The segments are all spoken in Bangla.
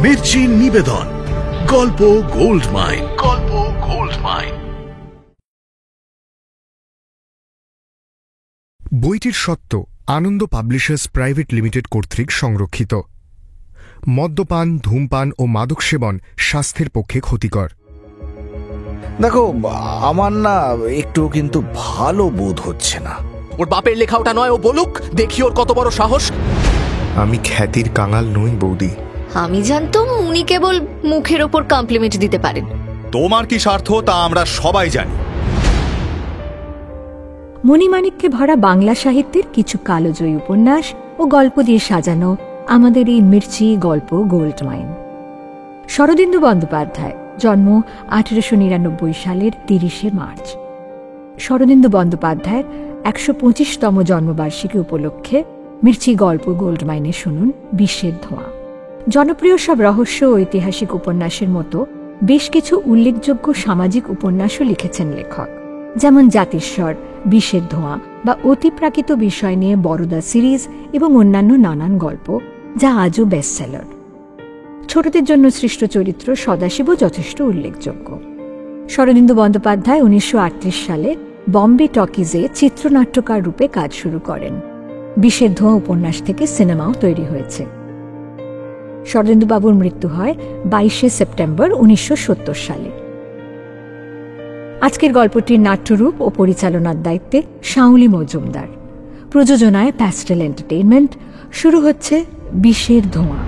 মির্চি নিবেদন গল্প গোল্ড মাইন। গল্প গোল্ড মাইন। বইটির সত্ত্ব আনন্দ পাবলিশার্স প্রাইভেট লিমিটেড কর্তৃক সংরক্ষিত। মদ্যপান, ধূমপান ও মাদক সেবন স্বাস্থ্যের পক্ষে ক্ষতিকর। দেখো, আমার না একটু কিন্তু ভালো বোধ হচ্ছে না। ওর বাপের লেখা ওটা নয়, ও বলুক, দেখি ওর কত বড় সাহস। আমি খ্যাতির কাঙাল নই বৌদি। আমি জানতাম উনি কেবল মুখের ওপর কমপ্লিমেন্ট দিতে পারেন। তোমার কি স্বার্থ তা আমরা সবাই জানি। মণিমাণিক্যে ভরা বাংলা সাহিত্যের কিছু কালোজয়ী উপন্যাস ও গল্প দিয়ে সাজানো আমাদের এই মির্চি গল্প গোল্ড মাইন। শরদিন্দু বন্দ্যোপাধ্যায়, জন্ম 1899 সালের 30শে মার্চ। শরদিন্দু বন্দ্যোপাধ্যায়ের 125তম জন্মবার্ষিকী উপলক্ষে মির্চি গল্প গোল্ড মাইনে শুনুন বিষের ধোঁয়া। জনপ্রিয় সব রহস্য ও ঐতিহাসিক উপন্যাসের মতো বেশ কিছু উল্লেখযোগ্য সামাজিক উপন্যাসও লিখেছেন লেখক, যেমন জাতিস্বর, বিষের ধোঁয়া বা অতিপ্রাকৃত বিষয় নিয়ে বরদা সিরিজ এবং অন্যান্য নানান গল্প, যা আজও বেস্টসেলার। ছোটদের জন্য সৃষ্ট চরিত্র সদাশিবও যথেষ্ট উল্লেখযোগ্য। শরদিন্দু বন্দ্যোপাধ্যায় 1938 সালে বম্বে টকিজে চিত্রনাট্যকার রূপে কাজ শুরু করেন। বিষের ধোঁয়া উপন্যাস থেকে সিনেমাও তৈরি হয়েছে। শরদিন্দুবাবুর মৃত্যু হয় 22শে সেপ্টেম্বর 1970 সালে। আজকের গল্পটির নাট্যরূপ ও পরিচালনার দায়িত্বে শাওলি মজুমদার। প্রযোজনায় প্যাস্টেল এন্টারটেইনমেন্ট। শুরু হচ্ছে বিষের ধোঁয়া।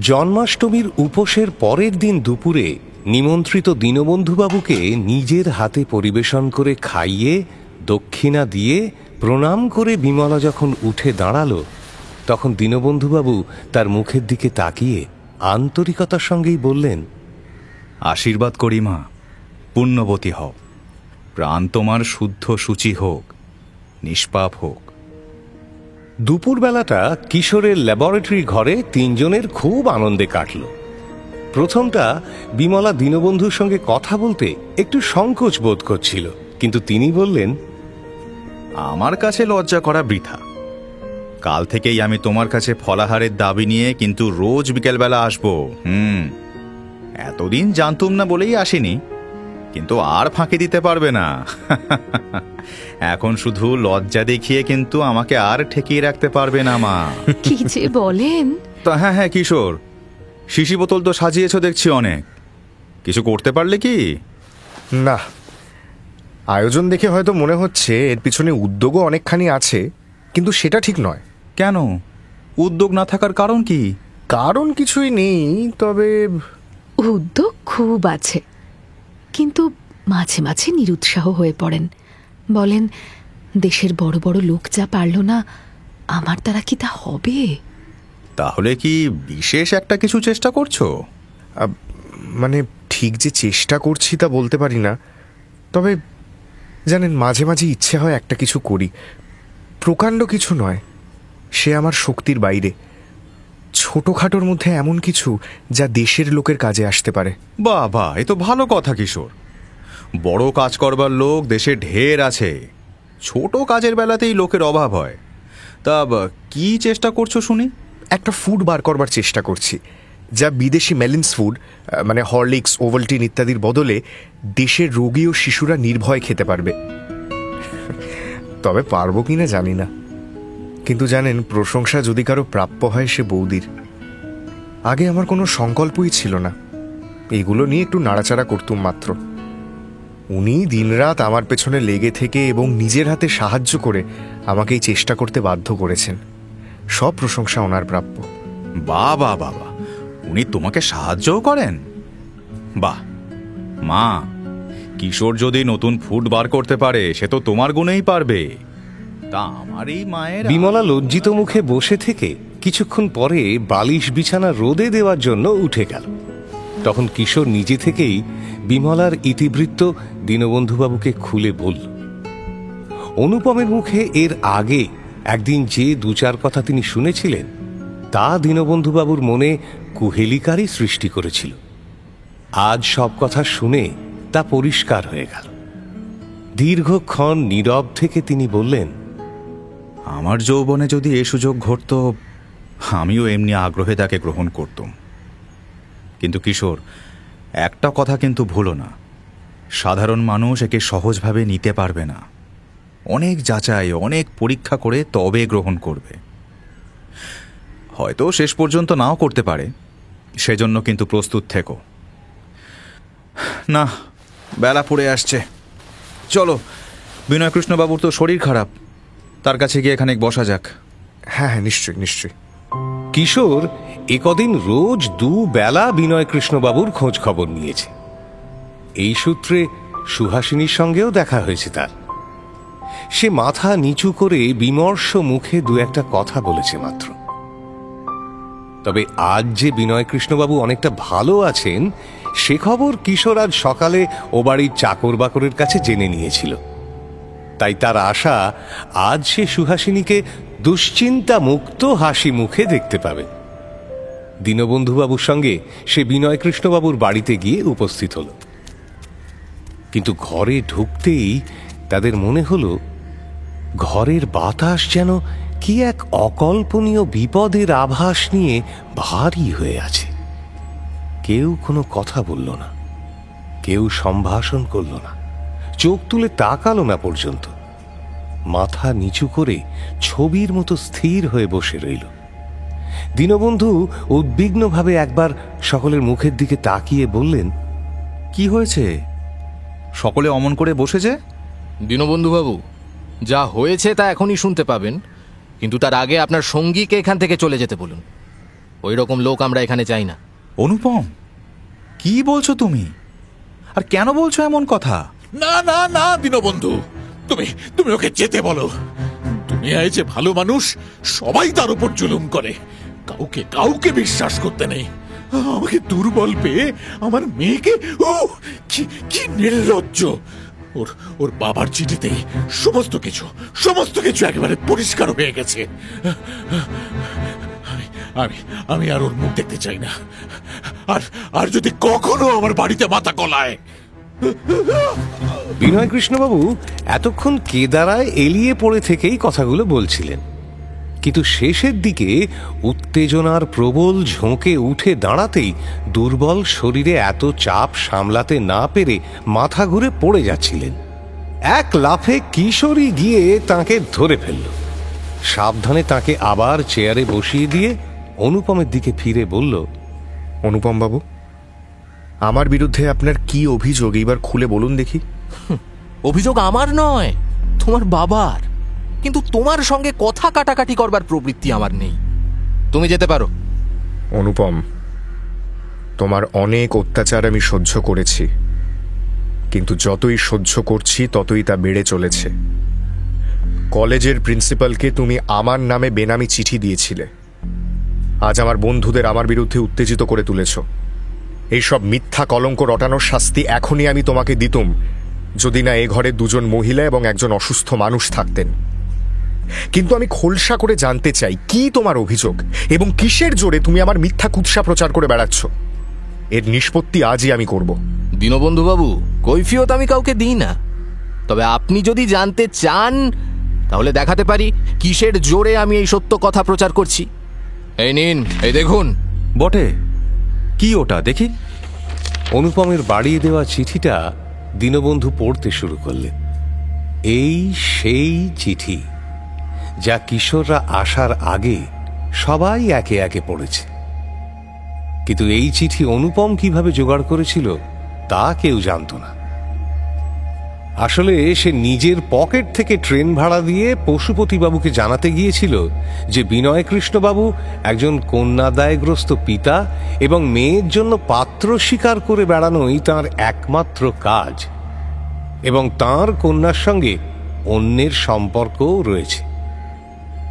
জন্মাষ্টমীর উপোসের পরের দিন দুপুরে নিমন্ত্রিত দীনবন্ধুবাবুকে নিজের হাতে পরিবেশন করে খাইয়ে দক্ষিণা দিয়ে প্রণাম করে বিমলা যখন উঠে দাঁড়ালো, তখন দীনবন্ধুবাবু তার মুখের দিকে তাকিয়ে আন্তরিকতার সঙ্গেই বললেন, আশীর্বাদ করি মা, পুণ্যবতী হও, প্রাণ তোমার শুদ্ধ শুচি হোক, নিষ্পাপ হোক। দুপুরবেলাটা কিশোরের ল্যাবরেটরি ঘরে তিনজনের খুব আনন্দে কাটল। প্রথমটা বিমলা দীনবন্ধুর সঙ্গে কথা বলতে একটু সংকোচ বোধ করছিল, কিন্তু তিনি বললেন, আমার কাছে লজ্জা করা বৃথা। কাল থেকেই আমি তোমার কাছে ফলাহারের দাবি নিয়ে কিন্তু রোজ বিকেলবেলা আসবো। এতদিন জানতুম না বলেই আসিনি, কিন্তু আর ফাঁকি দিতে পারবে না। এখন শুধু লজ্জা দেখিয়ে কিন্তু আমাকে আর ঠেকিয়ে রাখতে পারবে না মা। কি যে বলেন। তা হ্যাঁ কিশোর, শিশি বোতল তো সাজিয়েছ দেখছি অনেক। কিছু করতে পারলে কি? না, আয়োজন দেখে হয়তো মনে হচ্ছে এর পিছনে উদ্যোগও অনেকখানি আছে, কিন্তু সেটা ঠিক নয়। কেন? উদ্যোগ না থাকার কারণ কি? কারণ কিছুই নেই, তবে উদ্যোগ খুব আছে, কিন্তু মাঝে মাঝে নিরুৎসাহ হয়ে পড়েন। বলেন, দেশের বড় বড় লোক যা পারল না, আমার দ্বারা কি তা হবে? তাহলে কি বিশেষ একটা কিছু চেষ্টা করছো? মানে ঠিক যে চেষ্টা করছি তা বলতে পারি না, তবে জানেন, মাঝে মাঝে ইচ্ছে হয় একটা কিছু করি। প্রকাণ্ড কিছু নয়, সে আমার শক্তির বাইরে, ছোটখাটোর মধ্যে এমন কিছু যা দেশের লোকের কাজে আসতে পারে। বাবা, এ তো ভালো কথা কিশোর। বড় কাজ করবার লোক দেশে ঢের আছে, ছোট কাজের বেলাতেই লোকের অভাব হয়। তা কি চেষ্টা করছো শুনি? একটা ফুড বার করবার চেষ্টা করছি, যা বিদেশি মেলিন্স ফুড, মানে হরলিক্স, ওভালটিন ইত্যাদির বদলে দেশের রোগী ও শিশুরা নির্ভয় খেতে পারবে। তবে পারবো কিনা জানি না, কিন্তু জানেন, প্রশংসা যদি কারো প্রাপ্য হয় সে বৌদির। আগে আমার কোনো সংকল্পই ছিল না, এগুলো নিয়ে একটু নাড়াচাড়া করতুম মাত্র। উনি দিনরাত আমার পেছনে লেগে থেকে এবং নিজের হাতে সাহায্য করে আমাকে এই চেষ্টা করতে বাধ্য করেছেন। সব প্রশংসা ওনার প্রাপ্য। বাবা, উনি তোমাকে সাহায্যও করেন? বাহ মা, কিশোর যদি নতুন ফুড বার করতে পারে সে তো তোমার গুণেই পারবে। তা আমার এই মায়ের। বিমলা লজ্জিত মুখে বসে থেকে কিছুক্ষণ পরে বালিশ বিছানা রোদে দেওয়ার জন্য উঠে গেল। তখন কিশোর নিজে থেকেই বিমলার ইতিবৃত্ত দীনবন্ধুবাবুকে খুলে বলল। অনুপমের মুখে এর আগে একদিন যে দু চার কথা তিনি শুনেছিলেন, তা দীনবন্ধুবাবুর মনে কুহেলিকারই সৃষ্টি করেছিল। আজ সব কথা শুনে তা পরিষ্কার হয়ে গেল। দীর্ঘক্ষণ নীরব থেকে তিনি বললেন, আমার যৌবনে যদি এ সুযোগ ঘটত আমিও এমনি আগ্রহে তাকে গ্রহণ করতাম। কিন্তু কিশোর, একটা কথা কিন্তু ভুলো না, সাধারণ মানুষ একে সহজভাবে নিতে পারবে না। অনেক যাচাই, অনেক পরীক্ষা করে তবে গ্রহণ করবে। হয়তো শেষ পর্যন্ত নাও করতে পারে, সেজন্য কিন্তু প্রস্তুত থেকো। না, বেলা পড়ে আসছে, চলো। বিনয়কৃষ্ণবাবুর তো শরীর খারাপ, তার কাছে গিয়ে এখানে বসা যাক। হ্যাঁ হ্যাঁ, নিশ্চয়ই নিশ্চয়ই। কিশোর একদিন রোজ দুবেলা বিনয়কৃষ্ণবাবুর খোঁজ খবর নিয়েছে। এই সূত্রে সুহাসিনীর সঙ্গেও দেখা হয়েছে তার। সে মাথা নিচু করে বিমর্ষ মুখে দু একটা কথা বলেছে মাত্র। তবে আজ যে বিনয়কৃষ্ণবাবু অনেকটা ভালো আছেন সে খবর কিশোর আজ সকালে ও বাড়ির চাকর বাকরের কাছে জেনে নিয়েছিল। তাই তার আশা আজ সে সুহাসিনীকে দুশ্চিন্তা মুক্ত হাসি মুখে দেখতে পাবে। দীনবন্ধুবাবুর সঙ্গে সে বিনয়কৃষ্ণবাবুর বাড়িতে গিয়ে উপস্থিত হল। কিন্তু ঘরে ঢুকতেই তাদের মনে হলো ঘরের বাতাস যেন কি এক অকল্পনীয় বিপদের আভাস নিয়ে ভারী হয়ে আছে। কেউ কোনো কথা বলল না, কেউ সম্ভাষণ করল না, চোখ তুলে তাকালো না পর্যন্ত। মাথা নিচু করে ছবির মতো স্থির হয়ে বসে রইল। দীনবন্ধু উদ্বিগ্নভাবে একবার সকলের মুখের দিকে তাকিয়ে বললেন, কি হয়েছে? সকলে অমন করে বসেছে? দীনবন্ধুবাবু, যা হয়েছে তা এখনই শুনতে পাবেন, কিন্তু তার আগে আপনার সঙ্গীকে এখান থেকে চলে যেতে বলুন। ওই রকম লোক আমরা এখানে চাই না। অনুপম, কি বলছো তুমি? আর কেন বলছো এমন কথা? না না না দীনবন্ধু, তুমি ওকে যেতে বলো। দুনিয়ায় যে ভালো মানুষ সবাই তার উপর জুলুম করে, কাউকে বিশ্বাস করতে নেই। আমাকে দুর্বল পেয়ে আমার মেয়েকে, কি নির্লজ্জ! ওর বাবার চিঠিতে সমস্ত কিছু একেবারে পরিষ্কার হয়ে গেছে। আমি আর ওর মুখ দেখতে চাই না। আর যদি কখনো আমার বাড়িতে মাথা গলায়। বিনয়কৃষ্ণবাবু এতক্ষণ কেদারায় এলিয়ে পড়ে থেকেই কথাগুলো বলছিলেন, কিন্তু শেষের দিকে উত্তেজনার প্রবল ঝোঁকে উঠে দাঁড়াতেই দুর্বল শরীরে এত চাপ সামলাতে না পেরে মাথা ঘুরে পড়ে যাচ্ছিলেন। এক লাফে কিশোরী গিয়ে তাকে ধরে ফেলল। সাবধানে তাকে আবার চেয়ারে বসিয়ে দিয়ে অনুপমের দিকে ফিরে বলল, অনুপম বাবু, আমার বিরুদ্ধে আপনার কি অভিযোগ এইবার খুলে বলুন দেখি। অভিযোগ আমার নয়, তোমার বাবার। কিন্তু তোমার সঙ্গে কথা কাটাকাটি করবার প্রবৃত্তি আমার নেই। তুমি যেতে পারো। অনুপম, তোমার অনেক অত্যাচার আমি সহ্য করেছি, কিন্তু যতই সহ্য করছি ততই তা বেড়ে চলেছে। কলেজের প্রিন্সিপালকে তুমি আমার নামে বেনামি চিঠি দিয়েছিলে। আজ আমার বন্ধুদের আমার বিরুদ্ধে উত্তেজিত করে তুলেছ। এইসব মিথ্যা কলঙ্ক রটানোর শাস্তি এখনই আমি তোমাকে দিতুম, যদি না এ ঘরে দুজন মহিলা এবং একজন অসুস্থ মানুষ থাকতেন। কিন্তু আমি খোলসা করে জানতে চাই, কি তোমার অভিযোগ এবং কিসের জোরে তুমি আমার মিথ্যা কুৎসা প্রচার করে বেড়াচ্ছ? এর নিষ্পত্তি আজই আমি করব। দীনবন্ধুবাবু, কৈফিয়ত আমি কাউকে দিই না। তবে আপনি যদি জানতে চান তাহলে দেখাতে পারি কিসের জোরে আমি এই সত্য কথা প্রচার করছি। এই নিন, এই দেখুন। বটে, কি ওটা দেখি? অনুপমের বাড়িয়ে দেওয়া চিঠিটা দীনবন্ধু পড়তে শুরু করলেন। এই সেই চিঠি যা কিশোররা আসার আগে সবাই একে একে পড়েছে। কিন্তু এই চিঠি অনুপম কিভাবে জোগাড় করেছিল তা কেউ জানত না। আসলে সে নিজের পকেট থেকে ট্রেন ভাড়া দিয়ে পশুপতিবাবুকে জানাতে গিয়েছিল যে বিনয়কৃষ্ণবাবু একজন কন্যাদায়গ্রস্ত পিতা এবং মেয়ের জন্য পাত্র স্বীকার করে বেড়ানোই তাঁর একমাত্র কাজ, এবং তাঁর কন্যার সঙ্গে অন্যের সম্পর্কও রয়েছে।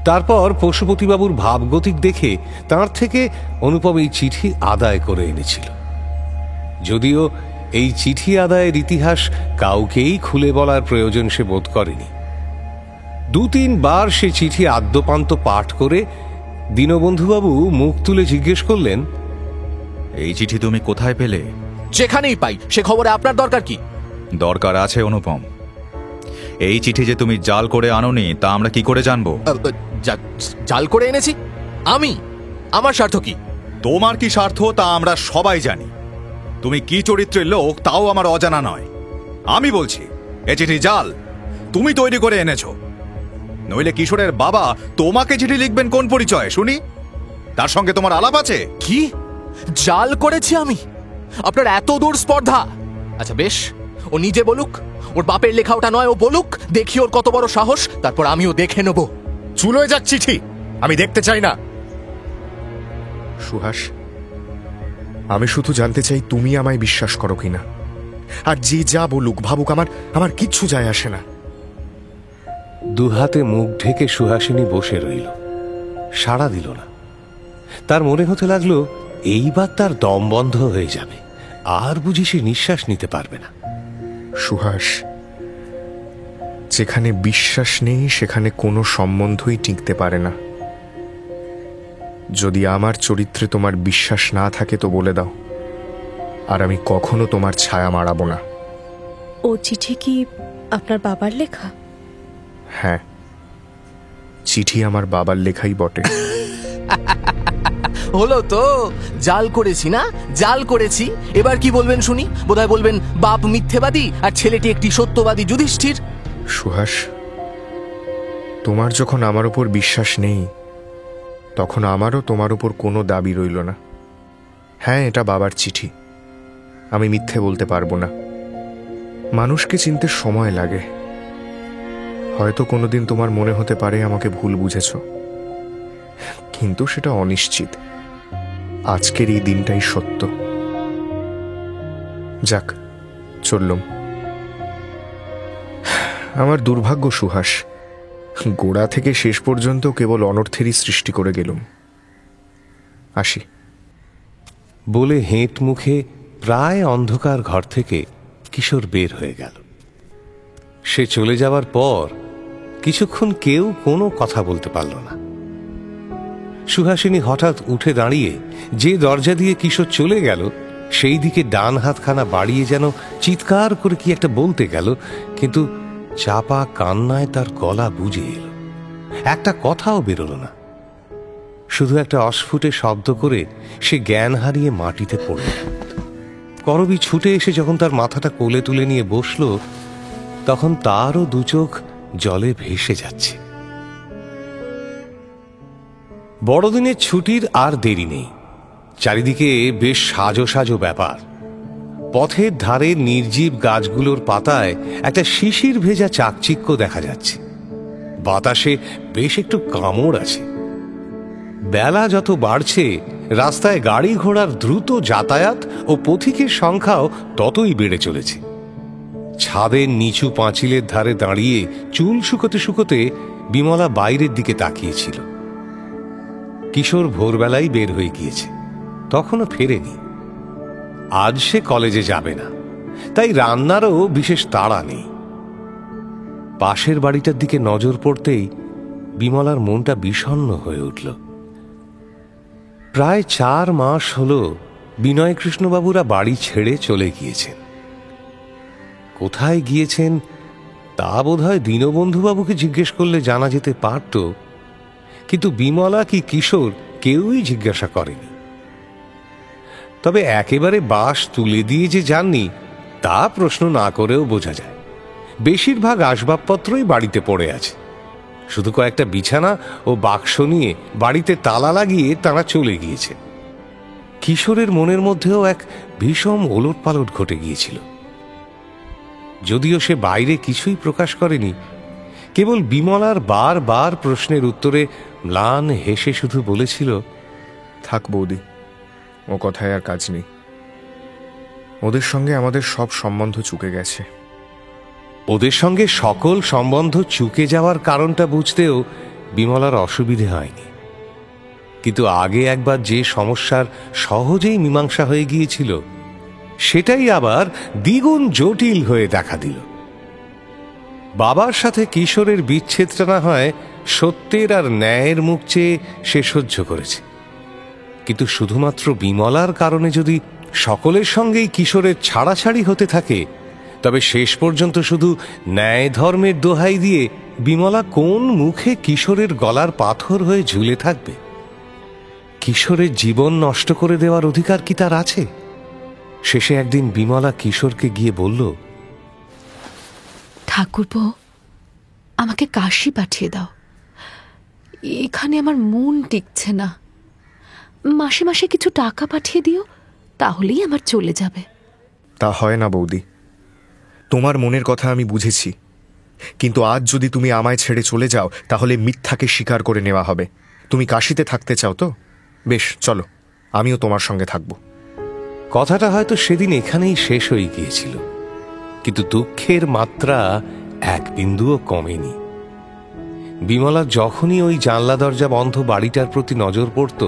তারপর পশুপতিবাবুর ভাবগতিক দেখে তাঁর থেকে অনুপম এই চিঠি আদায় করে এনেছিল। যদিও এই চিঠি আদায়ের ইতিহাস কাউকেই খুলে বলার প্রয়োজন সে বোধ করেনি। ২-৩ বার সে চিঠি আদ্যপান্ত পাঠ করে দীনবন্ধুবাবু মুখ তুলে জিজ্ঞেস করলেন, এই চিঠি তুমি কোথায় পেলে? যেখানেই পাই সে খবরে আপনার দরকার কি? দরকার আছে অনুপম। এই চিঠি যে তুমি জাল করে আনোনি তা আমরা কি করে জানবো? জাল করে এনেছি আমি? আমার স্বার্থ কি? তোমার কি স্বার্থ তা আমরা সবাই জানি। তুমি কি চরিত্রের লোক তাও আমার অজানা নয়। আমি বলছি এ চিঠি জাল, তুমি তৈরি করে এনেছো। নইলে কিশোরের বাবা তোমাকে চিঠি লিখবেন কোন পরিচয়ে শুনি? তার সঙ্গে তোমার আলাপ আছে? কি জাল করেছি আমি? আপনার এত দূর স্পর্ধা? আচ্ছা বেশ, ও নিজে বলুক। ওর বাপের লেখা ওটা নয়, ও বলুক, দেখি ওর কত বড় সাহস, তারপর আমিও দেখে নেব। চুলোয় যাক চিঠি, আমি দেখতে চাই না। সুহাস, আমি শুধু জানতে চাই তুমি আমায় বিশ্বাস করো কিনা। আর যে যা বলুক ভাবুক, আমার কিচ্ছু যায় আসে না। দুহাতে মুখ ঢেকে সুহাসিনী বসে রইল, সাড়া দিল না। তার মনে হতে লাগলো এইবার তার দম বন্ধ হয়ে যাবে, আর বুঝি সে নিঃশ্বাস নিতে পারবে না। সুহাস, যেখানে বিশ্বাস নেই সেখানে কোনো সম্বন্ধই টিকতে পারে না। যদি আমার চরিত্রে তোমার বিশ্বাস না থাকে তো বলে দাও, আর আমি কখনো তোমার ছায়া মারাবো না। ও চিঠি কি আপনার বাবার লেখা? হ্যাঁ, চিঠি আমার বাবার লেখাই বটে। হলো তো, জাল করেছি না? জাল করেছি। এবার কি বলবেন শুনি? বোধহয় বলবেন বাপ মিথ্যেবাদী আর ছেলেটি একটি সত্যবাদী যুধিষ্ঠির। সুহাস, তোমার যখন আমার উপর বিশ্বাস নেই তখন আমারও তোমার উপর কোনো দাবি রইল না। হ্যাঁ, এটা বাবার চিঠি, আমি মিথ্যে বলতে পারবো না। মানুষকে চিনতে সময় লাগে। হয়তো কোনোদিন তোমার মনে হতে পারে আমাকে ভুল বুঝেছ, কিন্তু সেটা অনিশ্চিত। আজকের এই দিনটাই সত্য। যাক, চললুম। আমার দুর্ভাগ্য সুহাস, গোড়া থেকে শেষ পর্যন্ত কেবল অনর্থেরই সৃষ্টি করে গেলুম। আসি। বলে হেঁট মুখে প্রায় অন্ধকার ঘর থেকে কিশোর বের হয়ে গেল। সে চলে যাওয়ার পর কিছুক্ষণ কেউ কোনো কথা বলতে পারল না। সুহাসিনী হঠাৎ উঠে দাঁড়িয়ে যে দরজা দিয়ে কিশোর চলে গেল সেই দিকে ডান হাতখানা বাড়িয়ে যেন চিৎকার করে কি একটা বলতে গেল, কিন্তু চাপা কান্নায় তার গলা বুজে এলো। একটা কথাও বেরোল না। শুধু একটা অস্ফুটে শব্দ করে সে জ্ঞান হারিয়ে মাটিতে পড়ল। করবী ছুটে এসে যখন তার মাথাটা কোলে তুলে নিয়ে বসল, তখন তারও দু চোখ জলে ভেসে যাচ্ছে। বড়দিনের ছুটির আর দেরি নেই। চারিদিকে বেশ সাজো সাজো ব্যাপার। পথের ধারে নির্জীব গাছগুলোর পাতায় একটা শিশির ভেজা চাকচিক্য দেখা যাচ্ছে। বাতাসে বেশ একটু কামড় আছে। বেলা যত বাড়ছে রাস্তায় গাড়ি ঘোড়ার দ্রুত যাতায়াত ও পথিকের সংখ্যাও ততই বেড়ে চলেছে। ছাদের নিচু পাঁচিলের ধারে দাঁড়িয়ে চুল শুকোতে শুকোতে বিমলা বাইরের দিকে তাকিয়েছিল। কিশোর ভোরবেলায় বের হয়ে গিয়েছে, তখনও ফেরেনি। আজ সে কলেজে যাবে না, তাই রান্নারও বিশেষ তাড়া নেই। পাশের বাড়িটার দিকে নজর পড়তেই বিমলার মনটা বিষণ্ণ হয়ে উঠল। প্রায় 4 মাস হল বিনয়কৃষ্ণবাবুরা বাড়ি ছেড়ে চলে গিয়েছেন। কোথায় গিয়েছেন তা বোধহয় দীনবন্ধুবাবুকে জিজ্ঞেস করলে জানা যেতে পারত, কিন্তু বিমলা কি কিশোর কেউই জিজ্ঞাসা করেনি। তবে একেবারে বাস তুলে দিয়ে যে যাননি তা প্রশ্ন না করেও বোঝা যায়। বেশিরভাগ আসবাবপত্রই বাড়িতে পড়ে আছে। শুধু কয়েকটা বিছানা ও বাক্স নিয়ে বাড়িতে তালা লাগিয়ে তারা চলে গিয়েছে। কিশোরের মনের মধ্যেও এক ভীষণ ওলটপালট ঘটে গিয়েছিল। যদিও সে বাইরে কিছুই প্রকাশ করেনি, কেবল বিমলার বারবার প্রশ্নের উত্তরে ম্লান হেসে শুধু বলেছিল, থাক বৌদি, ও কথায় আর কাজ নেই। ওদের সঙ্গে আমাদের সব সম্বন্ধ চুকে গেছে। ওদের সঙ্গে সকল সম্বন্ধ চুকে যাওয়ার কারণটা বুঝতেও বিমলার অসুবিধে হয়নি। কিন্তু আগে একবার যে সমস্যার সহজেই মীমাংসা হয়ে গিয়েছিল সেটাই আবার দ্বিগুণ জটিল হয়ে দেখা দিল। বাবার সাথে কিশোরের বিচ্ছেদটা না হয় সত্যের আর ন্যায়ের মুখ চেয়ে সে সহ্য করেছে, কিন্তু শুধুমাত্র বিমলার কারণে যদি সকলের সঙ্গেই কিশোরের ছাড়াছাড়ি হতে থাকে, তবে শেষ পর্যন্ত শুধু ন্যায় ধর্মের দোহাই দিয়ে বিমলা কোন মুখে কিশোরের গলার পাথর হয়ে ঝুলে থাকবে? কিশোরের জীবন নষ্ট করে দেওয়ার অধিকার কি তার আছে? শেষে একদিন বিমলা কিশোরকে গিয়ে বলল, ঠাকুরপো, আমাকে কাশি পাঠিয়ে দাও। এখানে আমার মন টিকছে না। মাসে মাসে কিছু টাকা পাঠিয়ে দিও, তাহলেই আমার চলে যাবে। তা হয় না বৌদি, তোমার মনের কথা আমি বুঝেছি, কিন্তু আজ যদি তুমি আমায় ছেড়ে চলে যাও তাহলে মিথ্যাকে স্বীকার করে নেওয়া হবে। তুমি কাশিতে থাকতে চাও তো? বেশ, চলো, আমিও তোমার সঙ্গে থাকব। কথাটা হয়তো সেদিন এখানেই শেষ হয়ে গিয়েছিল, কিন্তু দুঃখের মাত্রা এক বিন্দুও কমেনি। বিমলা যখনই ওই জানলা দরজা বন্ধ বাড়িটার প্রতি নজর পড়ত,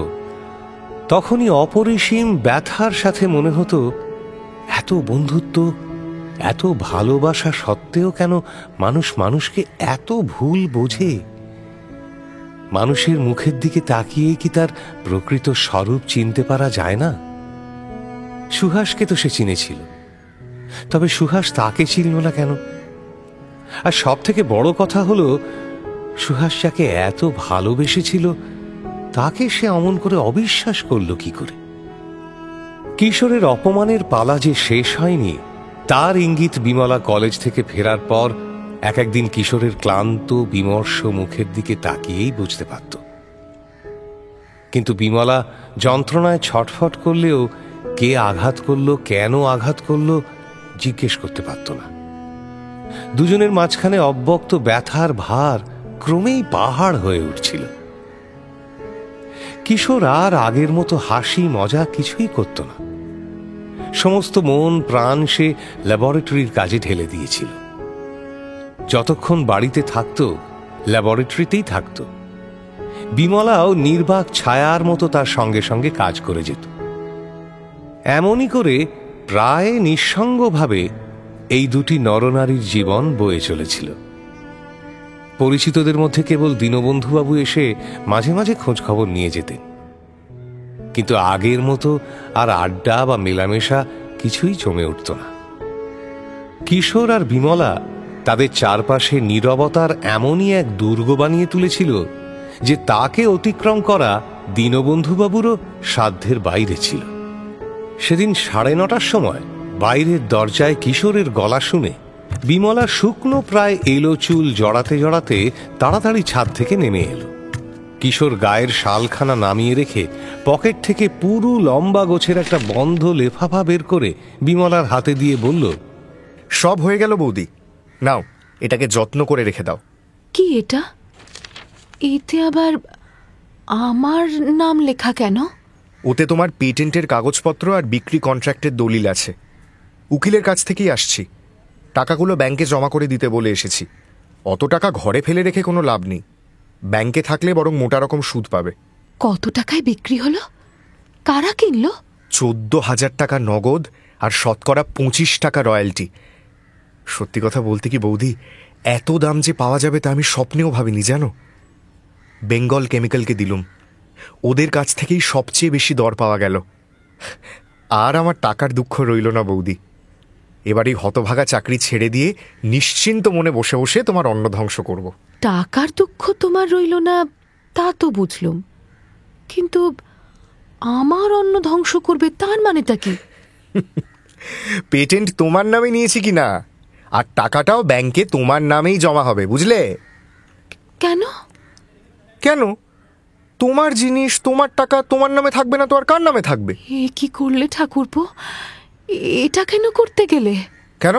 তখনই অপরিসীম ব্যথার সাথে মনে হতো, এত বন্ধুত্ব, এত ভালোবাসা সত্ত্বেও কেন মানুষ মানুষকে এত ভুল বোঝে? মানুষের মুখের দিকে তাকিয়েই কি তার প্রকৃত স্বরূপ চিনতে পারা যায় না? সুহাসকে তো সে চিনেছিল, তবে সুহাস তাকে চিনল না কেন? আর সব থেকে বড় কথা হলো, সুহাস যাকে এত ভালোবেসেছিল তাকে সে অমন করে অবিশ্বাস করল কি করে? কিশোরের অপমানের পালা যে শেষ হয়নি তার ইঙ্গিত বিমলা কলেজ থেকে ফেরার পর এক একদিন কিশোরের ক্লান্ত বিমর্ষ মুখের দিকে তাকিয়েই বুঝতে পারত। কিন্তু বিমলা যন্ত্রণায় ছটফট করলেও কে আঘাত করলো, কেন আঘাত করলো জিজ্ঞেস করতে পারত না। দুজনের মাঝখানে অব্যক্ত ব্যথার ভার ক্রমেই পাহাড় হয়ে উঠছিল। কিশোর আর আগের মতো হাসি মজা কিছুই করত না। সমস্ত মন প্রাণ সে ল্যাবরেটরির কাজে ঢেলে দিয়েছিল। যতক্ষণ বাড়িতে থাকত ল্যাবরেটরিতেই থাকত। বিমলাও নির্বাক ছায়ার মতো তার সঙ্গে সঙ্গে কাজ করে যেত। এমনই করে প্রায় নিঃসঙ্গভাবে এই দুটি নরনারীর জীবন বয়ে চলেছিল। পরিচিতদের মধ্যে কেবল দীনবন্ধুবাবু এসে মাঝে মাঝে খোঁজ খবর নিয়ে যেতেন, কিন্তু আগের মতো আর আড্ডা বা মেলামেশা কিছুই জমে উঠত না। কিশোর আর বিমলা তাদের চারপাশে নীরবতার এমনই এক দুর্গ বানিয়ে তুলেছিল যে তাকে অতিক্রম করা দীনবন্ধুবাবুরও সাধ্যের বাইরে ছিল। সেদিন 9:30টার সময় বাইরের দরজায় কিশোরের গলা শুনে বিমলা শুকনো প্রায় এলো চুল জড়াতে জড়াতে তাড়াতাড়ি ছাদ থেকে নেমে এলো। কিশোর গায়ের শালখানা নামিয়ে রেখে পকেট থেকে পুরু লম্বা গোছের একটা বন্ধ লেফাফা বের করে বিমলার হাতে দিয়ে বলল, সব হয়ে গেল বৌদি, নাও এটাকে যত্ন করে রেখে দাও। কি এটা? এতে আবার আমার নাম লেখা কেন? ওতে তোমার পেটেন্টের কাগজপত্র আর বিক্রি কন্ট্রাক্টের দলিল আছে। উকিলের কাছ থেকেই আসছি। টাকাগুলো ব্যাংকে জমা করে দিতে বলে এসেছি। অত টাকা ঘরে ফেলে রেখে কোনো লাভ নেই, ব্যাংকে থাকলে বরং মোটা রকম সুদ পাবে। কত টাকায় বিক্রি হলো? কারা কিনলো? 14,000 টাকা নগদ আর শতকরা 25 টাকা রয়্যালটি। সত্যি কথা বলতে কি বৌদি, এত দাম যে পাওয়া যাবে তা আমি স্বপ্নেও ভাবিনি জানো। বেঙ্গল কেমিক্যালকে দিলুম, ওদের কাছ থেকেই সবচেয়ে বেশি দর পাওয়া গেল। আর আমার টাকার দুঃখ রইল না বৌদি। এবার এই হতভাগা চাকরি ছেড়ে দিয়ে নিশ্চিন্ত মনে বসে বসে তোমার অন্ন ধ্বংস করব। টাকার দুঃখ তোমার রইল না তা তো বুঝলুম, কিন্তু আমার অন্ন ধ্বংস করবে তার মানেটা কি? পেটেন্ট তোমার নামে নিয়েছি কি না, আর টাকাটাও ব্যাংকে তোমার নামেই জমা হবে, বুঝলে? কেন? কেন? তোমার জিনিস, তোমার টাকা তোমার নামে থাকবে না তো আর কার নামে থাকবে? এ কি করলে ঠাকুরপো? এটা কেন করতে গেলে? কেন?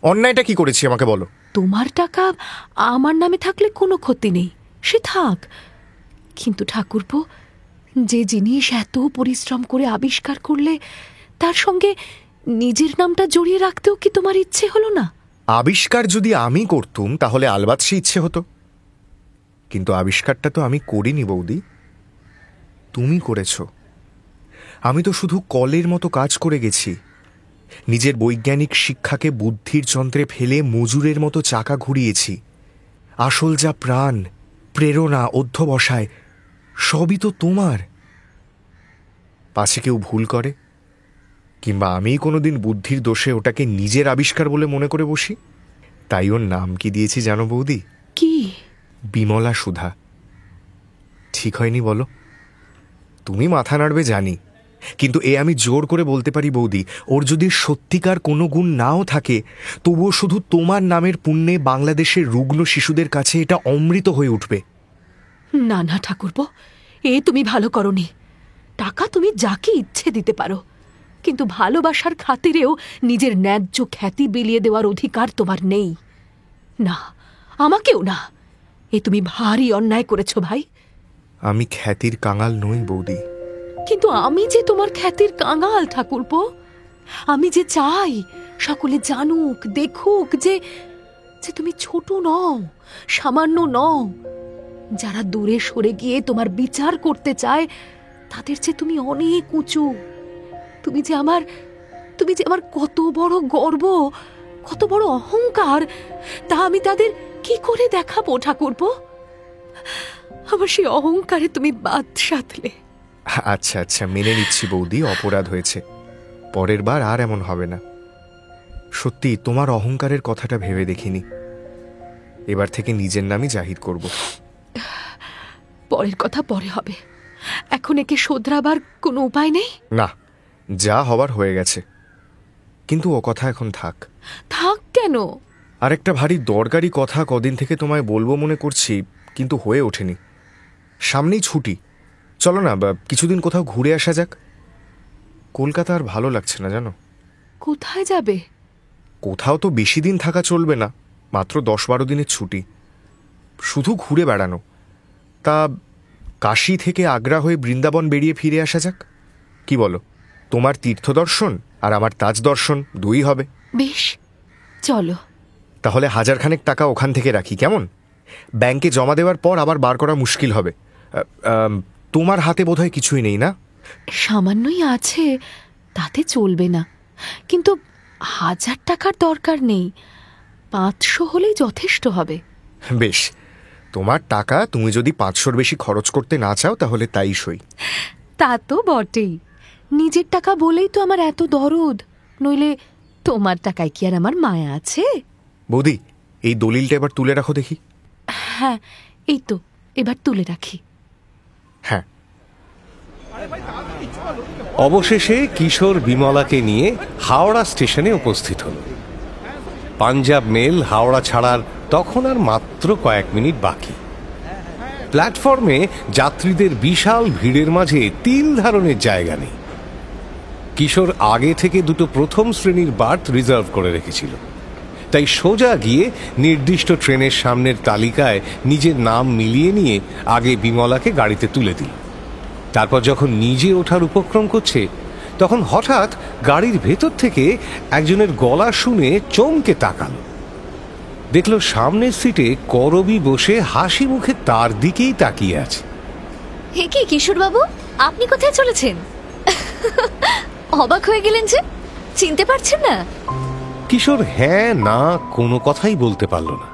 অন্যায়টা কি করেছি আমাকে বলো। তোমার টাকা আমার নামে থাকলে কোনো ক্ষতি নেই, সে থাক। কিন্তু ঠাকুরপো, যে জিনিস এত পরিশ্রম করে আবিষ্কার করলে তার সঙ্গে নিজের নামটা জড়িয়ে রাখতেও কি তোমার ইচ্ছে হলো না? আবিষ্কার যদি আমি করতুম তাহলে আলবাত সে ইচ্ছে হতো, কিন্তু আবিষ্কারটা তো আমি করিনি বৌদি, তুমি করেছ। আমি তো শুধু কলের মতো কাজ করে গেছি। নিজের বৈজ্ঞানিক শিক্ষাকে বুদ্ধির যন্ত্রে ফেলে মজুরের মতো চাকা ঘুরিয়েছি। আসল যা প্রাণ, প্রেরণা, অধ্যবসায় সবই তো তোমার। পাছে কেউ ভুল করে, কিংবা আমি কোনোদিন বুদ্ধির দোষে ওটাকে নিজের আবিষ্কার বলে মনে করে বসি, তাই ওর নাম কি দিয়েছি জানো বৌদি? কি? বিমলা সুধা। ঠিক হয়নি বলো? তুমি মাথা নাড়বে জানি, কিন্তু এ আমি জোর করে বলতে পারি বৌদি, ওর যদি সত্যিকার কোনো গুণ নাও থাকে, তবুও শুধু তোমার নামের পুণ্যে বাংলাদেশের রুগ্ন শিশুদের কাছে এটা অমৃত হয়ে উঠবে। না না ঠাকুরপো, এ তুমি ভালো করনি। টাকা তুমি যাকে ইচ্ছে দিতে পারো, কিন্তু ভালোবাসার খাতিরেও নিজের ন্যায্য খ্যাতি বিলিয়ে দেওয়ার অধিকার তোমার নেই। না, আমাকেও না। এ তুমি ভারী অন্যায় করেছো ভাই। আমি খ্যাতির কাঙাল নই বৌদি। কিন্তু আমি যে তোমার খ্যাতির কাঙাল ঠাকুরপো। আমি যে চাই সকলে জানুক, দেখুক যে যে তুমি ছোট নও, সামান্য নও। যারা দূরে সরে গিয়ে তোমার বিচার করতে চায়, তাদের চেয়ে তুমি অনেক উঁচু। তুমি যে আমার কত বড় গর্ব, কত বড় অহংকার, তা আমি তাদের কি করে দেখাবো ঠাকুরপো? আমার সেই অহংকারে তুমি বাদ সাধলে। আচ্ছা আচ্ছা, মেনে নিচ্ছি বৌদি, অপরাধ হয়েছে, পরের বার আর এমন হবে না। সত্যি তোমার অহংকারের কথাটা ভেবে দেখিনি। এবার থেকে নিজের নামই জাহির করব। পরের কথা পরে হবে, এখন একে শোধরাবার কোনো উপায় নেই? না, যা হবার হয়ে গেছে, কিন্তু ও কথা এখন থাক। থাক কেন? আরেকটা ভারী দরকারি কথা কদিন থেকে তোমায় বলবো মনে করছি, কিন্তু হয়ে ওঠেনি। সামনেই ছুটি, চলো না কিছুদিন কোথাও ঘুরে আসা যাক। কলকাতা আর ভালো লাগছে না জানো। কোথায় যাবে? কোথাও তো বেশি দিন থাকা চলবে না, মাত্র 10-12 দিনের ছুটি, শুধু ঘুরে বেড়ানো। তা কাশী থেকে আগ্রা হয়ে বৃন্দাবন বেরিয়ে ফিরে আসা যাক, কি বলো? তোমার তীর্থ দর্শন আর আমার তাজ দর্শন দুই হবে। বেশ, চলো। তাহলে 1000 টাকা ওখান থেকে রাখি, কেমন? ব্যাংকে জমা দেওয়ার পর আবার বার করা মুশকিল হবে। তোমার হাতে বোধহয় কিছুই নেই না? সামান্যই আছে, তাতে চলবে না। কিন্তু 1000 টাকার দরকার নেই, 500 হলেই যথেষ্ট হবে। বেশ, তোমার টাকা, তুমি যদি 500-র বেশি খরচ করতে না চাও তাহলে তাই সই। তা তো বটেই, নিজের টাকা বলেই তো আমার এত দরদ, নইলে তোমার টাকায় কি আর আমার মায়া আছে? বৌদি, এই দলিলটা এবার তুলে রাখো দেখি। হ্যাঁ, এই তো এবার তুলে রাখি। হ্যাঁ। অবশেষে কিশোর বিমলাকে নিয়ে হাওড়া স্টেশনে উপস্থিত হল। পাঞ্জাব মেল হাওড়া ছাড়ার তখন আর মাত্র কয়েক মিনিট বাকি। প্ল্যাটফর্মে যাত্রীদের বিশাল ভিড়ের মাঝে তিল ধারণের জায়গা নেই। কিশোর আগে থেকে 2টো প্রথম শ্রেণীর বার্থ রিজার্ভ করে রেখেছিল, তাই সোজা গিয়ে নির্দিষ্ট ট্রেনের সামনের তালিকায় নিজের নাম মিলিয়ে নিয়ে আগে বিমলাকে গাড়িতে তুলে দিল। তারপর যখন নিজে ওঠার উপক্রম করছে, তখন হঠাৎ গাড়ির ভেতর থেকে একজনের গলা শুনে চমকে তাকালো। দেখল সামনের সিটে করবী বসে হাসি মুখে তার দিকেই তাকিয়ে আছে। হে কি কিশোরবাবু, আপনি কোথায় চলেছেন? অবাক হয়ে গেলেন যে, চিনতে পারছেন না? কিশোর হ্যাঁ না কোনো কথাই বলতে পারল না।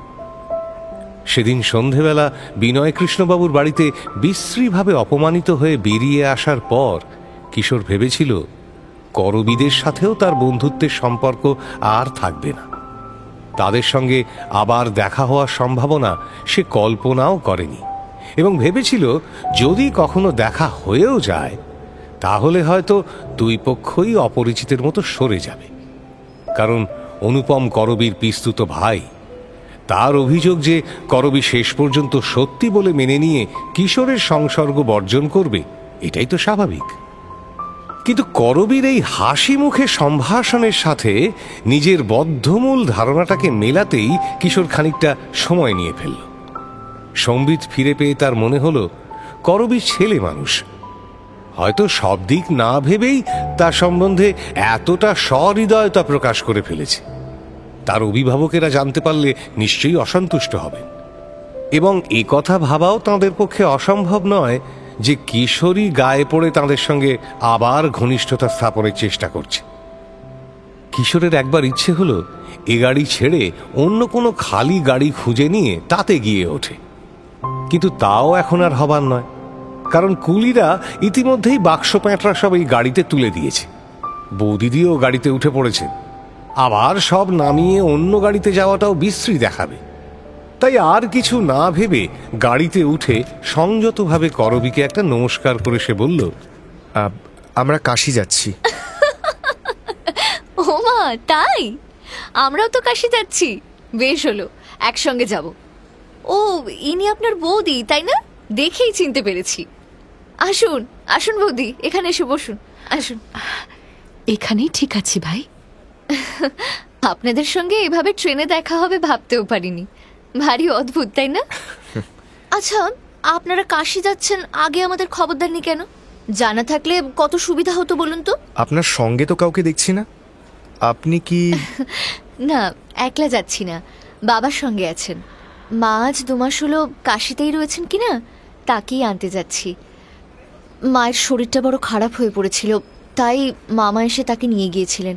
সেদিন সন্ধেবেলা বিনয় কৃষ্ণবাবুর বাড়িতে বিশ্রীভাবে অপমানিত হয়ে বেরিয়ে আসার পর কিশোর ভেবেছিল করবীদের সাথেও তার বন্ধুত্বের সম্পর্ক আর থাকবে না। তাদের সঙ্গে আবার দেখা হওয়ার সম্ভাবনা সে কল্পনাও করেনি, এবং ভেবেছিল যদি কখনো দেখা হয়েও যায় তাহলে হয়তো দুই পক্ষই অপরিচিতের মতো সরে যাবে। কারণ অনুপম করবীর পিস্তুত ভাই, তার অভিযোগ যে করবী শেষ পর্যন্ত সত্যি বলে মেনে নিয়ে কিশোরের সংসর্গ বর্জন করবে, এটাই তো স্বাভাবিক। কিন্তু করবীর এই হাসি মুখে সম্ভাষণের সাথে নিজের বদ্ধমূল ধারণাটাকে মেলাতেই কিশোর খানিকটা সময় নিয়ে ফেলল। সম্বিত ফিরে পেয়ে তার মনে হলো করবী ছেলে মানুষ, হয়তো সব দিক না ভেবেই তার সম্বন্ধে এতটা সহৃদয়তা প্রকাশ করে ফেলেছে। তার অভিভাবকেরা জানতে পারলে নিশ্চয়ই অসন্তুষ্ট হবেন, এবং এ কথা ভাবাও তাঁদের পক্ষে অসম্ভব নয় যে কিশোরী গায়ে পড়ে তাঁদের সঙ্গে আবার ঘনিষ্ঠতা স্থাপনের চেষ্টা করছে। কিশোরের একবার ইচ্ছে হলো এ গাড়ি ছেড়ে অন্য কোনো খালি গাড়ি খুঁজে নিয়ে তাতে গিয়ে ওঠে, কিন্তু তাও এখন আর হবার নয়, কারণ কুলিরা ইতিমধ্যেই বাক্স প্যাঁটরা সব এই গাড়িতে তুলে দিয়েছে। বৌদিদিও গাড়িতে উঠে পড়েছেন, আবার সব নামিয়ে অন্য গাড়িতে যাওয়াটাও বিশ্রী দেখাবে। তাই আর কিছু না ভেবে গাড়িতে উঠে সংযতভাবে করবীকে একটা নমস্কার করে সে বলল, আমরা কাশী যাচ্ছি। ও মা, তাই? আমরাও তো কাশি যাচ্ছি। বেশ হলো, একসঙ্গে যাব। ও, ইনি আপনার বৌদি তাই না? দেখেই চিনতে পেরেছি। আসুন আসুন বৌদি, এখানে এসে বসুন, আসুন। এখানেই ঠিক আছি ভাই। আপনাদের সঙ্গে এভাবে ট্রেনে দেখা হবে ভাবতেও পারিনি। ভারী অদ্ভুত তাই না? আচ্ছা, আপনারা কাশি যাচ্ছেন, আগে আমাদের খবর দেননি কেন? জানা থাকলে কত সুবিধা হতো বলুন তো। আপনার সঙ্গে তো কাউকে দেখছি না, আপনি কি? না, একলা যাচ্ছি না, বাবার সঙ্গে আছেন। মা আজ 2 মাস হলো কাশিতেই রয়েছেন কিনা, তাকেই আনতে যাচ্ছি। মায়ের শরীরটা বড় খারাপ হয়ে পড়েছিল, তাই মামা এসে তাকে নিয়ে গিয়েছিলেন।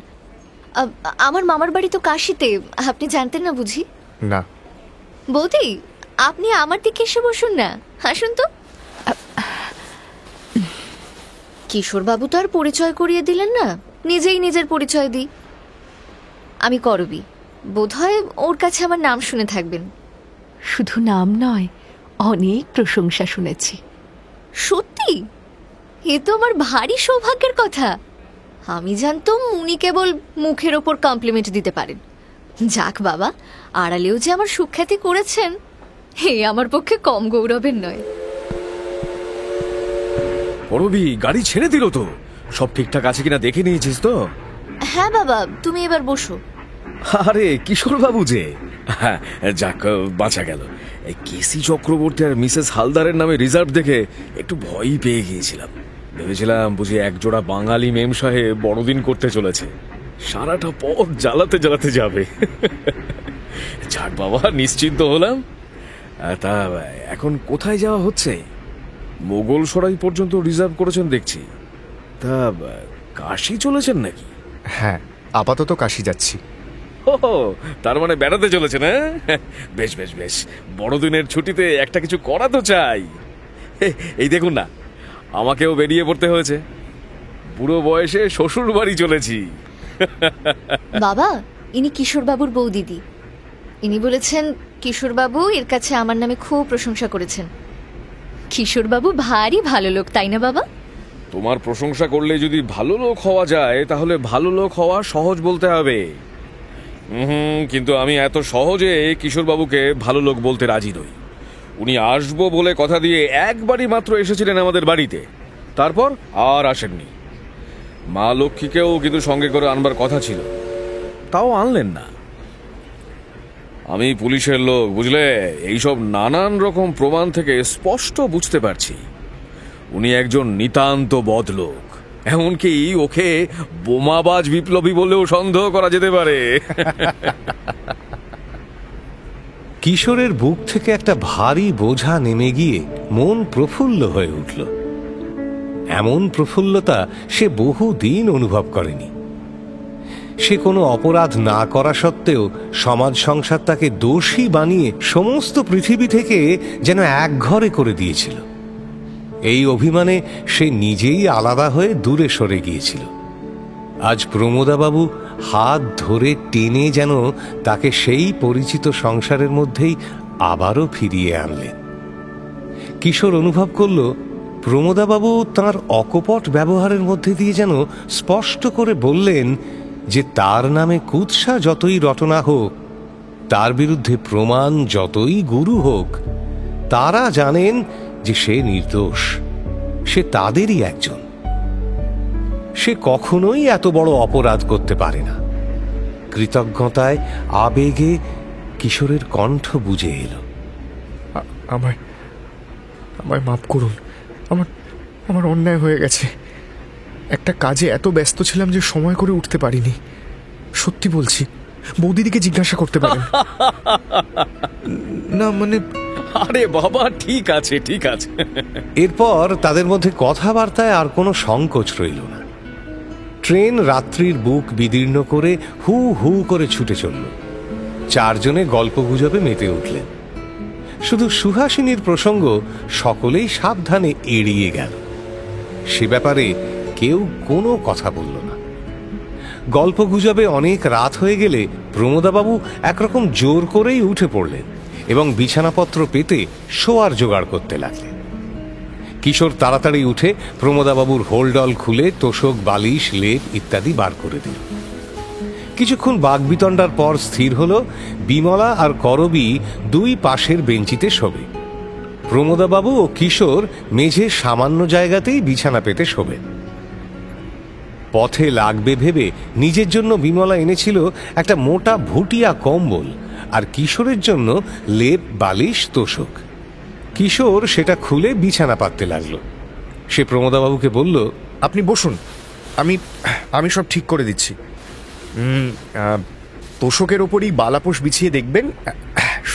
আমার মামার বাড়ি তো কাশিতে, আপনি জানতেন না বুঝি? না। বৌদি, আপনি আমার দিকে এসে বসুন না, আসুন তো। কিশোরবাবু তো আর পরিচয় করিয়ে দিলেন না, নিজেই নিজের পরিচয় দিই। আমি করবী, বোধহয় ওর কাছে আমার নাম শুনে থাকবেন। শুধু নাম নয়, অনেক প্রশংসা শুনেছি। সত্যি? এ তো আমার ভারী সৌভাগ্যের কথা। আমি জানতাম উনি কেবল মুখের ওপর কমপ্লিমেন্ট দিতে পারেন। যাক বাবা, আড়ালেও যে আমার সুখ্যাতি করেছেন, হে আমার পক্ষে কম গৌরবের নয়। করবী, গাড়ি ছেড়ে দিল তো? সব ঠিকঠাক আছে কিনা দেখে নিয়েছিস তো? হ্যাঁ বাবা, তুমি এবার বসো। আরে কিশোর বাবু যে, হ্যাঁ যাক, বাঁচা গেল। এই কেসি চক্রবর্তী আর মিসেস হালদারের নামে রিজার্ভ দেখে একটু ভয়ই পেয়ে গিয়েছিলাম। ভেবেছিলাম বুঝি একজোড়া বাঙালি মেম সাহেব বড়দিন করতে চলেছে, সারাটা পথ জ্বালাতে জ্বালাতে যাবে। যাক বাবা, নিশ্চিন্ত হলাম। তা এখন কোথায় যাওয়া হচ্ছে? মোগল সরাই পর্যন্ত রিজার্ভ করেছেন দেখছি। তা কাশি চলেছেন নাকি? হ্যাঁ, আপাতত কাশী যাচ্ছি। ও, তার মানে বেড়াতে চলেছেন? হ্যাঁ, বেশ বেশ বেশ। বড়দিনের ছুটিতে একটা কিছু করা তো চাই। এই দেখুন না, আমাকেও বেরিয়ে পড়তে হয়েছে। বুড়ো বয়সে শ্বশুর বাড়ি চলেছি। বাবা, ইনি কিশোরবাবুর বৌদিদি। ইনি বলেছেন কিশোরবাবু এর কাছে আমার নামে খুব প্রশংসা করেছেন। কিশোরবাবু ভারী ভালো লোক, তাই না বাবা? তোমার প্রশংসা করলে যদি ভালো লোক হওয়া যায়, তাহলে ভালো লোক হওয়া সহজ বলতে হবে। কিন্তু আমি এত সহজে কিশোরবাবুকে ভালো লোক বলতে রাজি নই। উনি আসবো বলে কথা দিয়ে একবারই মাত্র এসেছিলেন আমাদের বাড়িতে, তারপর আর আসেননি। মা লক্ষ্মীকেও কিন্তু সঙ্গে করে আনবার কথা ছিল, তাও আনলেন না। আমি পুলিশের লোক, বুঝলে, এইসব নানান রকম প্রমাণ থেকে স্পষ্ট বুঝতে পারছি উনি একজন নিতান্ত বদলোক। এমনকি ওকে বোমাবাজ বিপ্লবী বলেও সন্দেহ করা যেতে পারে। কিশোরের বুক থেকে একটা ভারী বোঝা নেমে গিয়ে মন প্রফুল্ল হয়ে উঠল। এমন প্রফুল্লতা সে বহুদিন অনুভব করেনি। সে কোনো অপরাধ না করা সত্ত্বেও সমাজ সংসার তাকে দোষী বানিয়ে সমস্ত পৃথিবী থেকে যেন একঘরে করে দিয়েছিল। এই অভিমানে সে নিজেই আলাদা হয়ে দূরে সরে গিয়েছিল। আজ প্রমোদাবাবু হাত ধরে টেনে যেন তাকে সেই পরিচিত সংসারের মধ্যেই আবারও ফিরিয়ে আনলেন। কিশোর অনুভব করল প্রমোদাবাবু তাঁর অকপট ব্যবহারের মধ্যে দিয়ে যেন স্পষ্ট করে বললেন যে তার নামে কুৎসা যতই রটনা হোক, তার বিরুদ্ধে প্রমাণ যতই গুরু হোক, তারা জানেন যে সে নির্দোষ, সে তাদেরই একজন। সে কখনোই এত বড় অপরাধ করতে পারে না। কৃতজ্ঞতায় আবেগে কিশোরের কণ্ঠ বুঝে এলো। আমায় মাফ করুন, আমার অন্যায় হয়ে গেছে। একটা কাজে এত ব্যস্ত ছিলাম যে সময় করে উঠতে পারিনি। সত্যি বলছি, বৌদিদিকে জিজ্ঞাসা করতে পারেন। না মানে, আরে বাবা, ঠিক আছে ঠিক আছে। এরপর তাদের মধ্যে কথাবার্তায় আর কোনো সংকোচ রইল না। ট্রেন রাত্রির বুক বিদীর্ণ করে হু হু করে ছুটে চলল। চারজনে গল্পগুজবে মেতে উঠলেন। শুধু সুহাসিনীর প্রসঙ্গ সকলেই সাবধানে এড়িয়ে গেল। সে ব্যাপারে কেউ কোনো কথা বলল না। গল্পগুজবে অনেক রাত হয়ে গেলে প্রমোদাবাবু একরকম জোর করেই উঠে পড়লেন এবং বিছানাপত্র পেতে শোয়ার জোগাড় করতে লাগলেন। কিশোর তাড়াতাড়ি উঠে প্রমোদাবাবুর হোলডল খুলে তোষক, বালিশ, লেপ ইত্যাদি বার করে দিল। কিছুক্ষণ বাগবিতণ্ডার পর স্থির হলো বিমলা আর করবী দুই পাশের বেঞ্চিতে শোবে। প্রমোদাবাবু ও কিশোর মেঝে সামান্য জায়গাতেই বিছানা পেতে শোবেন। পথে লাগবে ভেবে নিজের জন্য বিমলা এনেছিল একটা মোটা ভুটিয়া কম্বল, আর কিশোরের জন্য লেপ, বালিশ, তোষক। কিশোর সেটা খুলে বিছানা পাততে লাগলো। সে প্রমোদাবাবুকে বলল, আপনি বসুন, আমি সব ঠিক করে দিচ্ছি। তোষকের ওপরই বালাপোষ বিছিয়ে দেখবেন,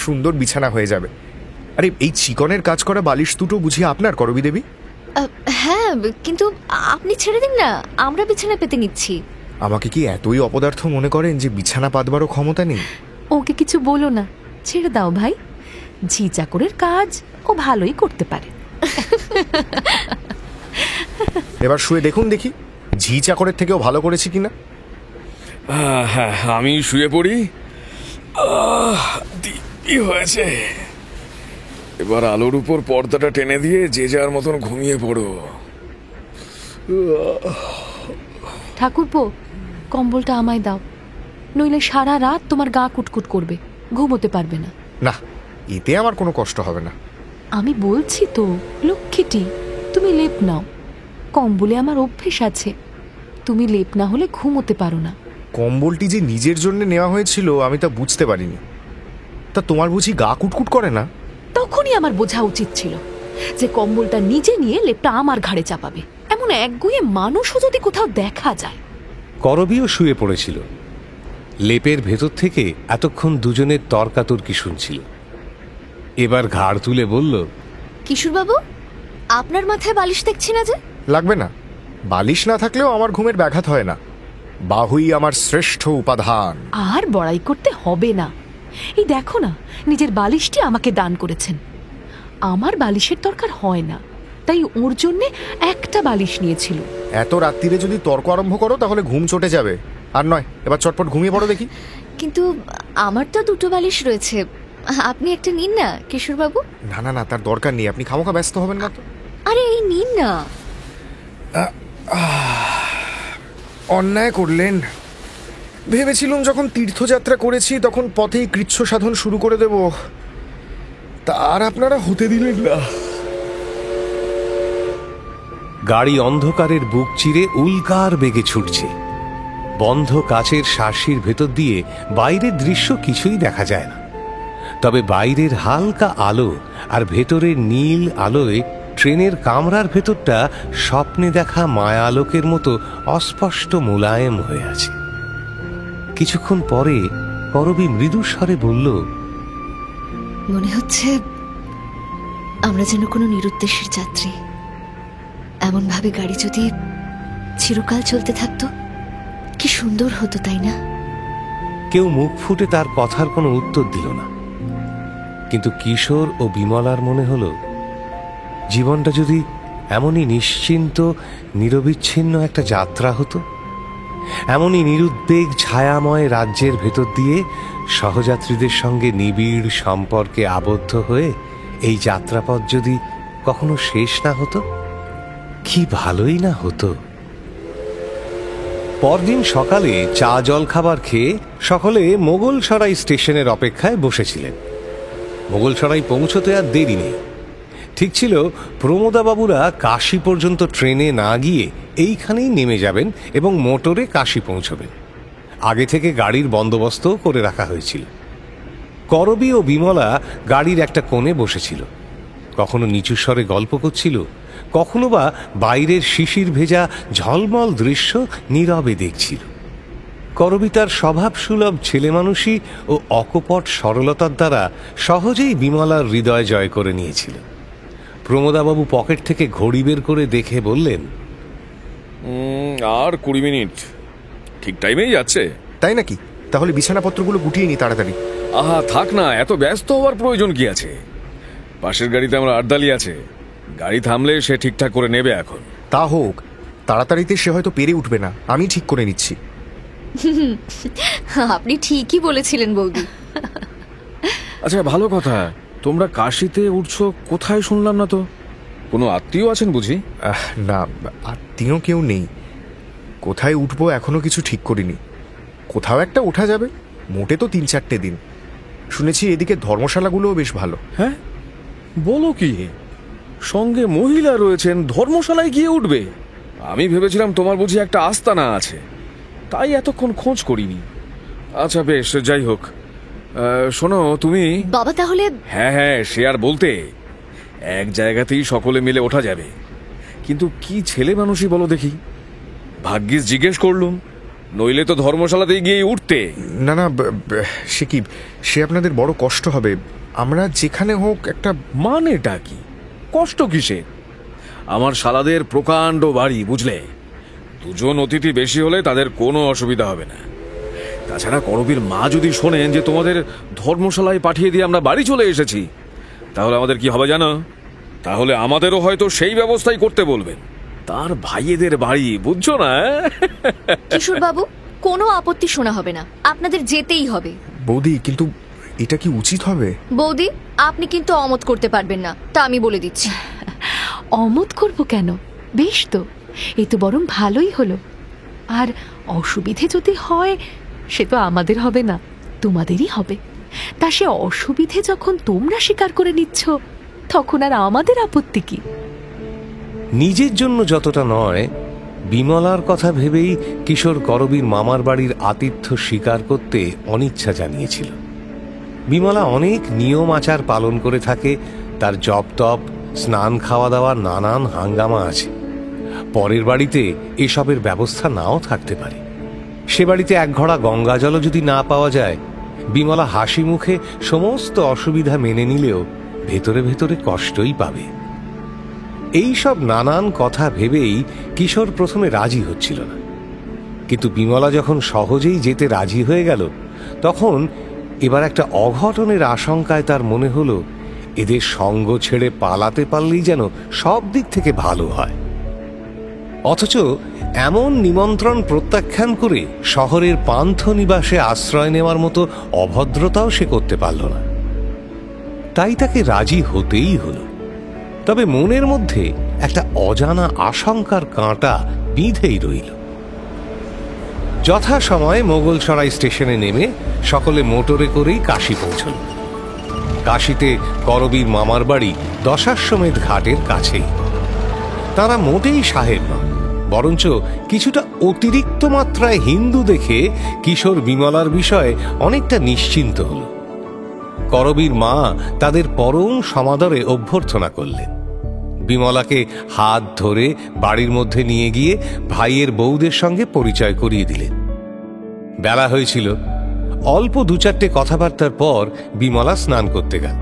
সুন্দর বিছানা হয়ে যাবে। আরে এই চিকনের কাজ করা বালিশ দুটো বুঝিয়ে আপনার, করবী দেবী? হ্যাঁ, কিন্তু আপনি ছেড়ে দিন না, আমরা বিছানা পেতে নিচ্ছি। আমাকে কি এতই অপদার্থ মনে করেন যে বিছানা পাতবারও ক্ষমতা নেই? ওকে কিছু বলো না, ছেড়ে দাও ভাই। ঝি চাকরের কাজ ও ভালোই করতে পারে। এবার শুয়ে দেখুন দেখি ঝি চাকরের থেকেও ভালো করেছি কিনা। হ্যাঁ, আমি শুয়ে পড়ি। দিব্যি হয়েছে। এবার আলোর উপর পর্দাটা টেনে দিয়ে যে যার মতন ঘুমিয়ে পড়ো। ঠাকুরপো, কম্বলটা আমায় দাও, নইলে সারা রাত তোমার গা কুটকুট করবে, ঘুমোতে পারবে না। না, এতে আমার কোনো কষ্ট হবে না। আমি বলছি তো লক্ষ্মীটি, তুমি লেপ নাও। কম্বলে আমার অভ্যেস আছে, তুমি লেপ না হলে ঘুমোতে পারো না। কম্বলটি যে নিজের জন্য নেওয়া হয়েছিল আমি তা বুঝতে পারিনি। তা তোমার বুঝি গা কুটকুট করে না? তখনই আমার বোঝা উচিত ছিল যে কম্বলটা নিজে নিয়ে লেপটা আমার ঘাড়ে চাপাবে। এমন একগুঁয়ে মানুষও যদি কোথাও দেখা যায়। করবীও শুয়ে পড়েছিল। লেপের ভেতর থেকে এতক্ষণ দুজনের তর্কাতর্কি শুনছিল। এবার ঘাড় তুলে বলল, কিশোরবাবু, আপনার মাথায় বালিশ দেখছি না যে? লাগবে না, বালিশ না থাকলেও আমার ঘুমের ব্যাঘাত হয় না। বাহুই আমার শ্রেষ্ঠ উপাদান। আর বড়াই করতে হবে না। এই দেখো না, নিজের বালিশটি আমাকে দান করেছেন। আমার বালিশের দরকার হয় না, তাই ওর জন্যে একটা বালিশ নিয়েছিল। এত রাত্রিরে যদি তর্ক আরম্ভ করো তাহলে ঘুম চটে যাবে। আর নয়, এবার চটপট ঘুমিয়ে পড়ো দেখি। কিন্তু আমার তো দুটো বালিশ রয়েছে, আপনি একটা নিন না কিশোরবাবু। না না না, তার দরকার নেই, আপনি খামোখা ব্যস্ত হবেন না তো। আরে এই নিন না। অন্যায় করলেন। ভেবেছিলুম যখন তীর্থযাত্রা করেছি তখন পথেই কৃচ্ছ সাধন শুরু করে দেব, তার আপনারা হতে দিলেন না। গাড়ি অন্ধকারের বুক চিরে উল্কার বেগে ছুটছে। বন্ধ কাচের শার্সির ভেতর দিয়ে বাইরের দৃশ্য কিছুই দেখা যায় না, তবে বাইরের হালকা আলো আর ভেতরের নীল আলোয় ট্রেনের কামরার ভেতরটা স্বপ্নে দেখা মায়া আলোকের মতো অস্পষ্ট মোলায়েম হয়ে আছে। কিছুক্ষণ পরে করবী মৃদু স্বরে বলল, মনে হচ্ছে আমরা যেন কোনো নিরুদ্দেশের যাত্রী। এমন ভাবে গাড়ি যদি চিরকাল চলতে থাকতো কি সুন্দর হতো, তাই না? কেউ মুখ ফুটে তার কথার কোনো উত্তর দিল না, কিন্তু কিশোর ও বিমলার মনে হলো জীবনটা যদি এমনই নিশ্চিন্ত নিরবিচ্ছিন্ন একটা যাত্রা হতো, এমনই নিরুদ্বেগ ছায়াময় রাজ্যের ভেতর দিয়ে সহযাত্রীদের সঙ্গে নিবিড় সম্পর্কে আবদ্ধ হয়ে এই যাত্রাপথ যদি কখনো শেষ না হতো, কি ভালোই না হতো। পরদিন সকালে চা জল খাবার খেয়ে সকলে মোগলসরাই স্টেশনের অপেক্ষায় বসেছিলেন। মোগলসরাই পৌঁছতে আর দেরি নেই। ঠিক ছিল প্রমোদাবাবুরা কাশী পর্যন্ত ট্রেনে না গিয়ে এইখানেই নেমে যাবেন এবং মোটরে কাশী পৌঁছবেন। আগে থেকে গাড়ির বন্দোবস্তও করে রাখা হয়েছিল। করবী ও বিমলা গাড়ির একটা কোণে বসেছিল, কখনো নিচু স্বরে গল্প করছিল, কখনো বা বাইরের শিশির ভেজা ঝলমল দৃশ্য নীরবে দেখছিল। করবী তার স্বভাবসুলভ ছেলেমানুষী ও অকপট সরলতার দ্বারা সহজেই বিমলার হৃদয় জয় করে নিয়েছিল। প্রমোদাবাবু পকেট থেকে ঘড়ি বের করে দেখে বললেন, আর 20 মিনিট, ঠিক টাইমেই যাচ্ছে। তাই নাকি? তাহলে বিছানাপত্রগুলো গুটিয়ে নি তাড়াতাড়ি। আহা, থাক না, এত ব্যস্ত হওয়ার প্রয়োজন কি আছে? পাশের গাড়িতে আমরা আড্ডালি আছে, গাড়ি থামলে সে ঠিকঠাক করে নেবে। এখন তা হোক, তাড়াতাড়িতে সে হয়তো পেরে উঠবে না, আমি ঠিক করে নিচ্ছি। আপনি ঠিকই বলেছিলেন বৌদি। আচ্ছা, ভালো কথা। তোমরা কাশিতে উঠছো কোথায় শুনলাম না তো? কোনো আত্মীয় আছেন বুঝি? না, আত্মীয় কেউ নেই। কোথায় উঠবো এখনো কিছু ঠিক করিনি। কোথাও একটা ওঠা যাবে, মোটে তো 3-4 দিন। শুনেছি এদিকে ধর্মশালাগুলোও বেশ ভালো। হ্যাঁ, বলো কি? সঙ্গে মহিলা রয়েছেন, ধর্মশালায় গিয়ে উঠবে? আমি ভেবেছিলাম তোমার বুঝি একটা আস্তানা আছে, তাই এতক্ষণ খোঁজ করিনি। আচ্ছা বেশ, যাই হোক। শোনো তুমি। বাবা তাহলে? হ্যাঁ হ্যাঁ, সে আর বলতে, এক জায়গাতেই সকলে মিলে ওঠা যাবে। কিন্তু কি ছেলে মানুষই বলো দেখি, ভাগ্যিস জিজ্ঞেস করলুম, নইলে তো ধর্মশালাতেই গিয়ে উঠতে। না না, সে কি, সে আপনাদের বড় কষ্ট হবে। আমরা যেখানে হোক একটা। মানেটা কি? কষ্ট কিসে? আমার শালাদের প্রকাণ্ড বাড়ি, বুঝলে? 2 জন অতিথি বেশি হলে তাদের কোনো অসুবিধা হবে না। তাছাড়া করবীর মা যদি শোনেন যে তোমাদের ধর্মশালায় পাঠিয়ে দিয়ে আমরা বাড়ি চলে এসেছি, তাহলে আমাদের কি হবে জানো? তাহলে আমাদেরও হয়তো সেই ব্যবস্থাই করতে বলবেন। তার ভাইয়েদের বাড়ি, বুঝছো না? কিশোর বাবু, কোনো আপত্তি শোনা হবে না, আপনাদের যেতেই হবে। বৌদি, কিন্তু এটা কি উচিত হবে? বৌদি, আপনি কিন্তু অমত করতে পারবেন না, তা আমি বলে দিচ্ছি। অমত করব কেন? বেশ তো, এই তো বরং ভালোই হলো। আর অসুবিধে যদি হয়, সে তো আমাদের হবে না, তোমাদেরই হবে। তা সে অসুবিধে যখন তোমরা স্বীকার করে নিচ্ছ, তখন আর আমাদের আপত্তি কি? নিজের জন্য যতটা নয়, বিমলার কথা ভেবেই কিশোর করবীর মামার বাড়ির আতিথ্য স্বীকার করতে অনিচ্ছা জানিয়েছিল। বিমলা অনেক নিয়ম আচার পালন করে থাকে, তার জপ তপ, স্নান, খাওয়া দাওয়ার নানান হাঙ্গামা আছে। পরের বাড়িতে এসবের ব্যবস্থা নাও থাকতে পারে। সে বাড়িতে 1 ঘড়া গঙ্গা জলও যদি না পাওয়া যায়, বিমলা হাসি মুখে সমস্ত অসুবিধা মেনে নিলেও ভেতরে ভেতরে কষ্টই পাবে। এই সব নানান কথা ভেবেই কিশোর প্রথমে রাজি হচ্ছিল না। কিন্তু বিমলা যখন সহজেই যেতে রাজি হয়ে গেল, তখন এবার একটা অঘটনের আশঙ্কায় তার মনে হলো, এদের সঙ্গ ছেড়ে পালাতে পারলেই যেন সব দিক থেকে ভালো হয়। অথচ এমন নিমন্ত্রণ প্রত্যাখ্যান করে শহরের পান্থ নিবাসে আশ্রয় নেওয়ার মতো অভদ্রতাও সে করতে পারল না। তাই তাকে রাজি হতেই হলো। তবে মনের মধ্যে একটা অজানা আশঙ্কার কাঁটা বিঁধেই রইল। যথাসময়ে মোগলসরাই স্টেশনে নেমে সকলে মোটরে করেই কাশী পৌঁছল। কাশীতে করবীর মামার বাড়ি দশাশ্বমেধ ঘাটের কাছেই। তারা মোটেই সাহেব নন, বরঞ্চ কিছুটা অতিরিক্ত মাত্রায় হিন্দু দেখে কিশোর বিমলার বিষয়ে অনেকটা নিশ্চিন্ত হল। করবীর মা তাদের পরম সমাদরে অভ্যর্থনা করলেন। বিমলাকে হাত ধরে বাড়ির মধ্যে নিয়ে গিয়ে ভাইয়ের বউদের সঙ্গে পরিচয় করিয়ে দিলেন। বেলা হয়েছিল। অল্প 2-4টে কথাবার্তার পর বিমলা স্নান করতে গেল।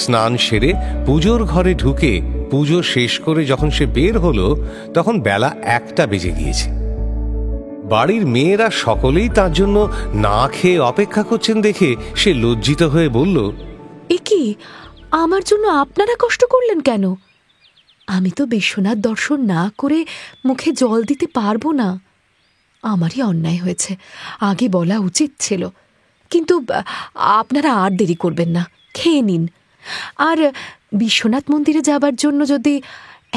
স্নান সেরে পুজোর ঘরে ঢুকে পুজো শেষ করে যখন সে বের হলো, তখন বেলা 1টা বেজে গিয়েছে। বাড়ির মেয়েরা সকলেই তার জন্য না খেয়ে অপেক্ষা করছেন দেখে সে লজ্জিত হয়ে বলল, এ কি, আমার জন্য আপনারা কষ্ট করলেন কেন? আমি তো বিশ্বনাথ দর্শন না করে মুখে জল দিতে পারবো না। আমারই অন্যায় হয়েছে, আগে বলা উচিত ছিল। কিন্তু আপনারা আর দেরি করবেন না, খেয়ে নিন। আর বিশ্বনাথ মন্দিরে যাবার জন্য যদি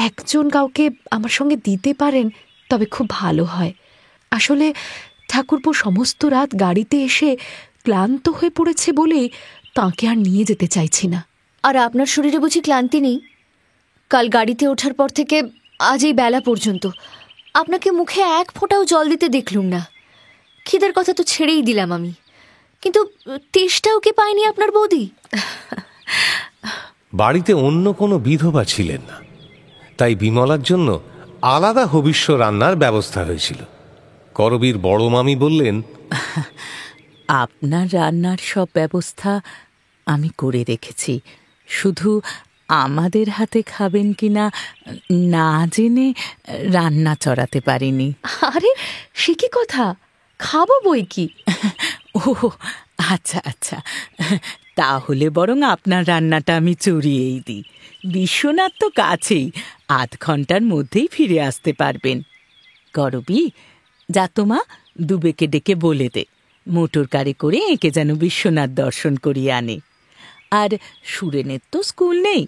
একজন কাউকে আমার সঙ্গে দিতে পারেন তবে খুব ভালো হয়। আসলে ঠাকুরপো সমস্ত রাত গাড়িতে এসে ক্লান্ত হয়ে পড়েছে বলেই তাঁকে আর নিয়ে যেতে চাইছি না। আর আপনার শরীরে বুঝি ক্লান্তি নেই? কাল গাড়িতে ওঠার পর থেকে আজ এই বেলা পর্যন্ত আপনাকে মুখে 1 ফোঁটাও জল দিতে দেখলুম না। খিদের কথা তো ছেড়েই দিলাম আমি, কিন্তু তেষ্টাও কি পায়নি আপনার বৌদি? বাড়িতে অন্য কোনো বিধবা ছিলেন না, তাই বিমলার জন্য আলাদা হবিষ্য রান্নার ব্যবস্থা হয়েছিল। করবীর বড় মামি বললেন, আপনার রান্নার সব ব্যবস্থা আমি করে রেখেছি, শুধু আমাদের হাতে খাবেন কিনা না জেনে রান্না চড়াতে পারিনি। আরে সে কি কথা, খাবো বই কি। ও আচ্ছা আচ্ছা, তাহলে বরং আপনার রান্নাটা আমি চড়িয়েই দিই। বিশ্বনাথ তো কাছেই, 8 ঘন্টার মধ্যেই ফিরে আসতে পারবেন। করবি, যা তোমা দুবেকে ডেকে বলে দে মোটর কারে করে একে যেন বিশ্বনাথ দর্শন করিয়ে আনে। আর সুরেনের তো স্কুল নেই,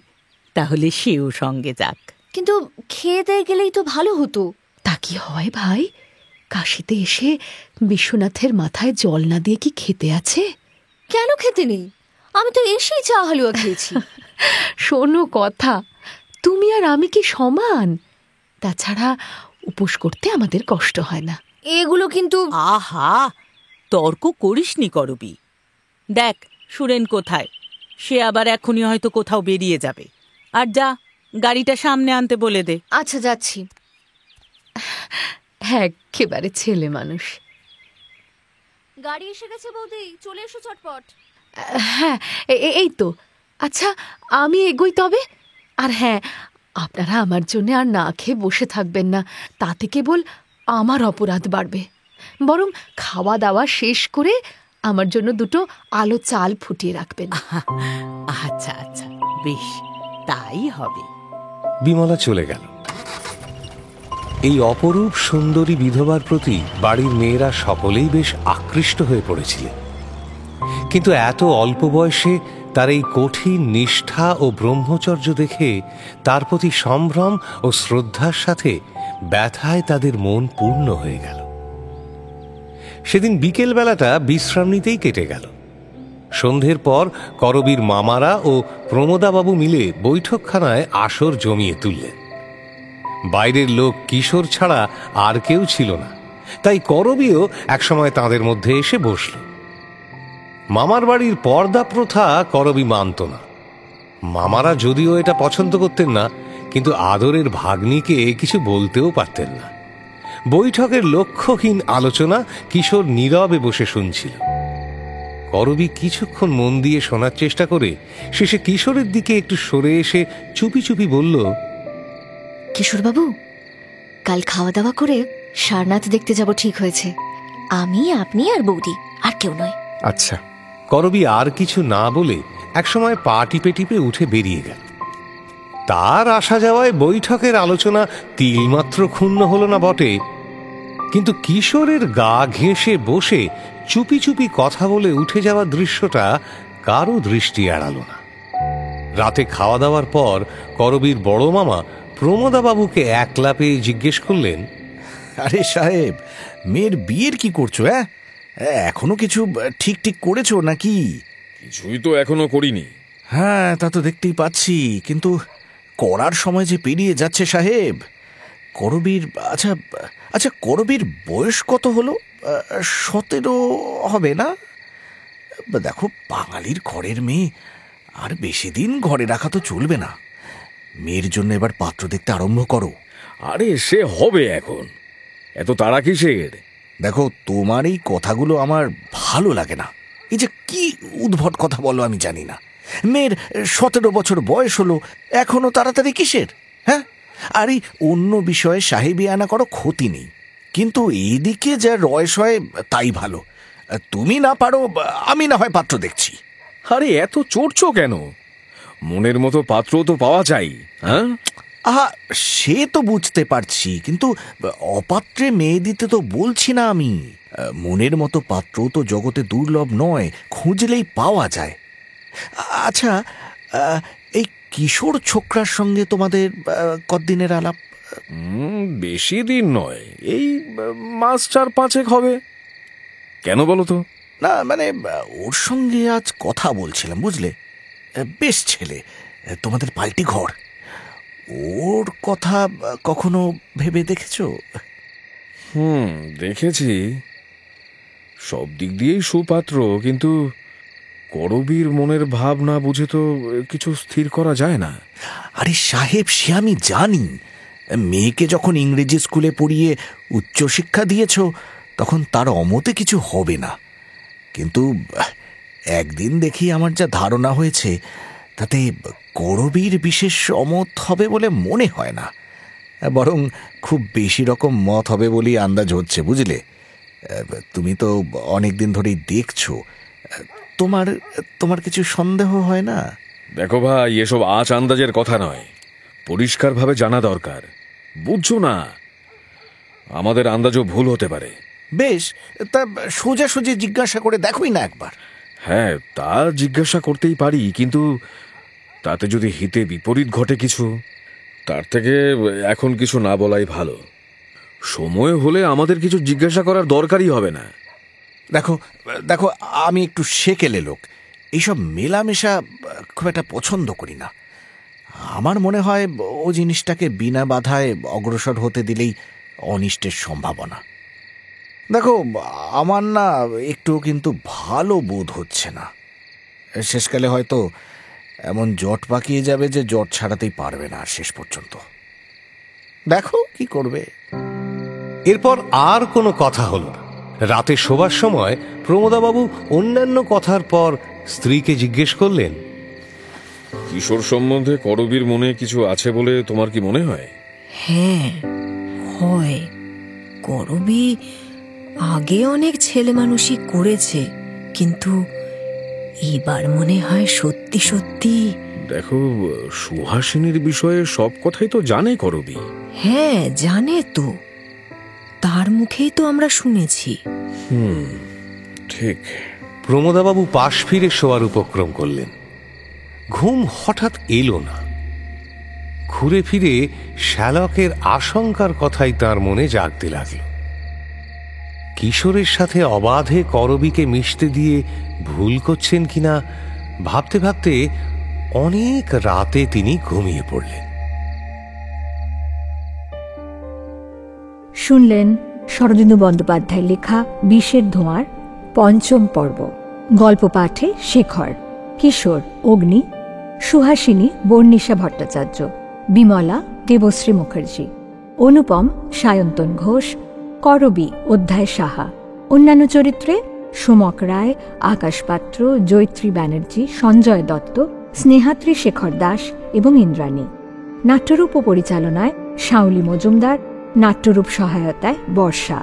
তাহলে সেও সঙ্গে যাক। কিন্তু খেয়ে দিয়ে গেলেই তো ভালো হতো। তা কি হয় ভাই? কাশিতে এসে বিশ্বনাথের মাথায় জল না দিয়ে কি খেতে আছে? কেন খেতে নেই? আমি তো এসেই চা হালুয়া খেয়েছি। শোনো কথা, তুমি আর আমি কি সমান? তাছাড়া উপোস করতে আমাদের কষ্ট হয় না। এগুলো কিন্তু আহা, তর্ক করিসনি করবি। দেখ সুরেন কোথায়, সে আবার এখনই হয়তো কোথাও বেরিয়ে যাবে। আর যা, গাড়িটা সামনে আনতে বলে দে। আচ্ছা, যাচ্ছি। একেবারে ছেলে মানুষ। গাড়ি এসে গেছে বৌদি, চলে এসো চটপট। হ্যাঁ, এই তো। আচ্ছা, আমি এগোই তবে। আর হ্যাঁ, আপনারা আমার জন্য আর না খেয়ে বসে থাকবেন না, তাতে কেবল আমার অপরাধ বাড়বে। বরং খাওয়া দাওয়া শেষ করে আমার জন্য দুটো আলো চাল ফুটিয়ে রাখবেন। আচ্ছা আচ্ছা, বেশ, তাই হবে। বিমলা চলে গেল। এই অপরূপ সুন্দরী বিধবার প্রতি বাড়ির মেয়েরা সকলেই বেশ আকৃষ্ট হয়ে পড়েছিলেন। কিন্তু এত অল্প বয়সে তার এই কঠিন নিষ্ঠা ও ব্রহ্মচর্য দেখে তার প্রতি সম্ভ্রম ও শ্রদ্ধার সাথে ব্যথায় তাদের মন পূর্ণ হয়ে গেল। সেদিন বিকেল বেলাটা বিশ্রাম নিতেই কেটে গেল। সন্ধ্যের পর করবীর মামারা ও প্রমোদাবাবু মিলে বৈঠকখানায় আসর জমিয়ে তুললেন। বাইরের লোক কিশোর ছাড়া আর কেউ ছিল না, তাই করবীও একসময় তাঁদের মধ্যে এসে বসল। মামার বাড়ির পর্দা প্রথা করবী মানত না। মামারা যদিও এটা পছন্দ করতেন না, কিন্তু আদরের ভাগ্নিকে কিছু বলতেও পারতেন না। বৈঠকের লক্ষ্যহীন আলোচনা কিশোর নীরবে বসে শুনছিল। করবী কিছুক্ষণ মন দিয়ে শোনার চেষ্টা করে শেষে কিশোরের দিকে একটু সরে এসে চুপি চুপি বলল, কিশোরবাবু, কাল খাওয়া দাওয়া করে সারনাথ দেখতে যাব ঠিক হয়েছে। আমি, আপনি আর বৌদি, আর কেউ নয়। আচ্ছা। করবী আর কিছু না বলে একসময় পা টিপে টিপে উঠে বেরিয়ে গেল। তার আসা যাওয়ায় বৈঠকের আলোচনা তিলমাত্র ক্ষুণ্ণ হল না বটে, কিন্তু কিশোরের গা ঘেঁষে বসে চুপি চুপি কথা বলে উঠে যাওয়া দৃশ্যটা কারো দৃষ্টি এড়াল না। রাতে খাওয়া দাওয়ার পর করবীর বড় মামা প্রমোদাবাবুকে একলা পেয়ে জিজ্ঞেস করলেন, আরে সাহেব, মেয়ের বিয়ের কি করছো? এখনো কিছু ঠিক ঠিক করেছো নাকি? কিছুই তো এখনো করিনি। হ্যাঁ, তা তো দেখতেই পাচ্ছি, কিন্তু করার সময় যে পেরিয়ে যাচ্ছে সাহেব। করবীর আচ্ছা আচ্ছা করবীর বয়স কত হলো? 17 হবে না? দেখো, বাঙালির ঘরের মেয়ে, আর বেশি দিন ঘরে রাখা তো চলবে না। মেয়ের জন্য এবার পাত্র দেখতে আরম্ভ করো। আরে সে হবে এখন, এত তাড়া কিসের? দেখো, তোমার এই কথাগুলো আমার ভালো লাগে না। এই যে কি উদ্ভট কথা বলো আমি জানি না। মেয়ের 17 বছর বয়স হলো, এখনো তাড়াতাড়ি কিসের? হ্যাঁ, আর এই অন্য বিষয়ে সাহেবি আনা করো, ক্ষতি নেই, কিন্তু এইদিকে যা রয়স হয় তাই ভালো। তুমি না পারো, আমি না হয় পাত্র দেখছি। আরে এত চড়ছো কেন? মনের মতো পাত্র তো পাওয়া চাই। হ্যাঁ, আহা, সে তো বুঝতে পারছি, কিন্তু অপাত্রে মেয়ে দিতে তো বলছি না আমি। মনের মতো পাত্র তো জগতে দুর্লভ নয়, খুঁজলেই পাওয়া যায়। আচ্ছা, এই কিশোর ছোকরার সঙ্গে তোমাদের কতদিনের আলাপ? বেশি দিন নয়, এই মাস 4-5 হবে। কেন বলো তো? না মানে, ওর সঙ্গে আজ কথা বলছিলাম, বুঝলে? বেশ ছেলে, তোমাদের পাল্টি ঘর। ওর কথা কখনো ভেবে দেখেছো? দেখেছি, সব দিক দিয়েই সুপাত্র, কিন্তু করবীর মনের ভাব না বুঝে তো কিছু স্থির করা যায় না। আরে সাহেব, সে আমি জানি। মেয়েকে যখন ইংরেজি স্কুলে পড়িয়ে উচ্চশিক্ষা দিয়েছ, তখন তার অমতে কিছু হবে না। কিন্তু একদিন দেখি আমার যা ধারণা হয়েছে, তাতে করবীর বিশেষ অমত হবে বলে মনে হয় না, বরং খুব বেশি রকম মত হবে বলেই আন্দাজ হচ্ছে, বুঝলে? তুমি তো অনেকদিন ধরেই দেখছো, তোমার কিছু সন্দেহ হয় না? দেখো ভাই, এসব আজ আন্দাজের কথা নয়, পরিষ্কারভাবে জানা দরকার। বুঝছো না, আমাদের আন্দাজও ভুল হতে পারে। বেশ, তা সোজাসুজি জিজ্ঞাসা করে দেখোই না একবার। হ্যাঁ, তা জিজ্ঞাসা করতেই পারি, কিন্তু তাতে যদি হিতে বিপরীত ঘটে কিছু, তার থেকে এখন কিছু না বলাই ভালো। সময় হলে আমাদের কিছু জিজ্ঞাসা করার দরকারই হবে না। দেখো দেখো, আমি একটু সেকেলে লোক, এইসব মেলামেশা খুব একটা পছন্দ করি না। আমার মনে হয় ও জিনিসটাকে বিনা বাধায় অগ্রসর হতে দিলেই অনিষ্টের সম্ভাবনা। দেখো, আমার না একটু কিন্তু ভালো বোধ হচ্ছে না। শেষকালে হয়তো এমন জট পাকিয়ে যাবে যে জট ছাড়াতেই পারবে না শেষ পর্যন্ত। দেখো কি করবে। এরপর আর কোনো কথা হলো না। রাতে শোবার সময় প্রমোদাবাবু অন্যান্য কথার পর স্ত্রীকে জিজ্ঞেস করলেন, কিশোর সম্বন্ধে করবীর মনে কিছু আছে বলে তোমার কি মনে হয়? হ্যাঁ, হয়। করবী আগে অনেক ছেলে মানুষই করেছে, কিন্তু এবার মনে হয় সত্যি সত্যি। দেখো, সুহাসিনীর বিষয়ে সব কথাই তো জানে করবী। হ্যাঁ, জানে তো, তার মুখেই তো আমরা শুনেছি। ঠিক। প্রমোদাবাবু পাশ ফিরে শোয়ার উপক্রম করলেন। ঘুম হঠাৎ এলো না। ঘুরে ফিরে শ্যালকের আশঙ্কার কথাই তার মনে জাগতে লাগল। কিশোরের সাথে অবাধে করবীকে মিশতে দিয়ে ভুল করছেন কিনা ভাবতে ভাবতে অনেক রাতে তিনি ঘুমিয়ে পড়লেন। শুনলেন শরদিন্দু বন্দ্যোপাধ্যায় লেখা বিষের ধোঁয়ার ৫ম পর্ব। গল্প পাঠে শেখর, কিশোর অগ্নি, সুহাসিনী বর্ণিশা ভট্টাচার্য, বিমলা দেবশ্রী মুখার্জি, অনুপম সায়ন্তন ঘোষ, করবী অধ্যায় সাহা। অন্যান্য চরিত্রে সোমক রায়, আকাশ পাত্র, জৈত্রী ব্যানার্জি, সঞ্জয় দত্ত, স্নেহাত্রী শেখর দাস এবং ইন্দ্রাণী। নাট্যরূপ ও পরিচালনায় শাওলি মজুমদার, নাট্যরূপ সহায়তায় বর্ষা,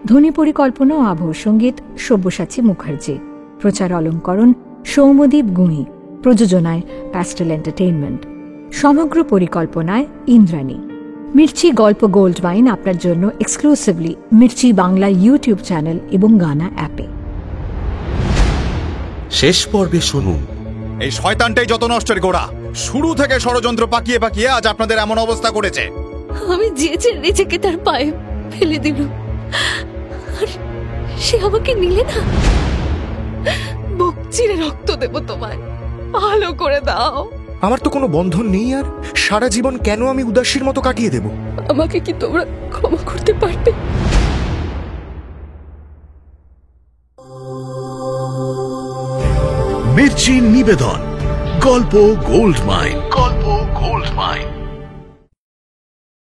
ধ্বনি পরিকল্পনা ও আবহ সঙ্গীত সব্যসাচী মুখার্জি, প্রচার অলঙ্করণ সৌম্যদীপ গুঁই, প্রযোজনায় প্যাস্টেল এন্টারটেইনমেন্ট, সমগ্র পরিকল্পনায় ইন্দ্রাণী। মির্চি গল্প গোল্ড মাইন আপনার জন্য exclusively Mirchi Bangla YouTube channel এবং গানা অ্যাপে। শেষ পর্বে শুনুন, এই শয়তানটাই যত নষ্টের গোড়া। শুরু থেকে ষড়যন্ত্র পাকিয়ে পাকিয়ে আজ আপনাদের এমন অবস্থা করেছে। আমি যে নিজেকে তার পায়ে ফেলে দিল, আর সে আমাকে নিলে না। বুক চিরে রক্ত দেব তোমায়, ভালো করে দাও। আমার তো কোনো বন্ধন নেই, আর সারা জীবন কেন আমি উদাসীর মতো কাটিয়ে দেব? আমাকে কি তোমরা ক্ষমা করতে পারবে? মির্চি নিবেদন, গল্প গোল্ড মাইন। গল্প গোল্ড মাইন।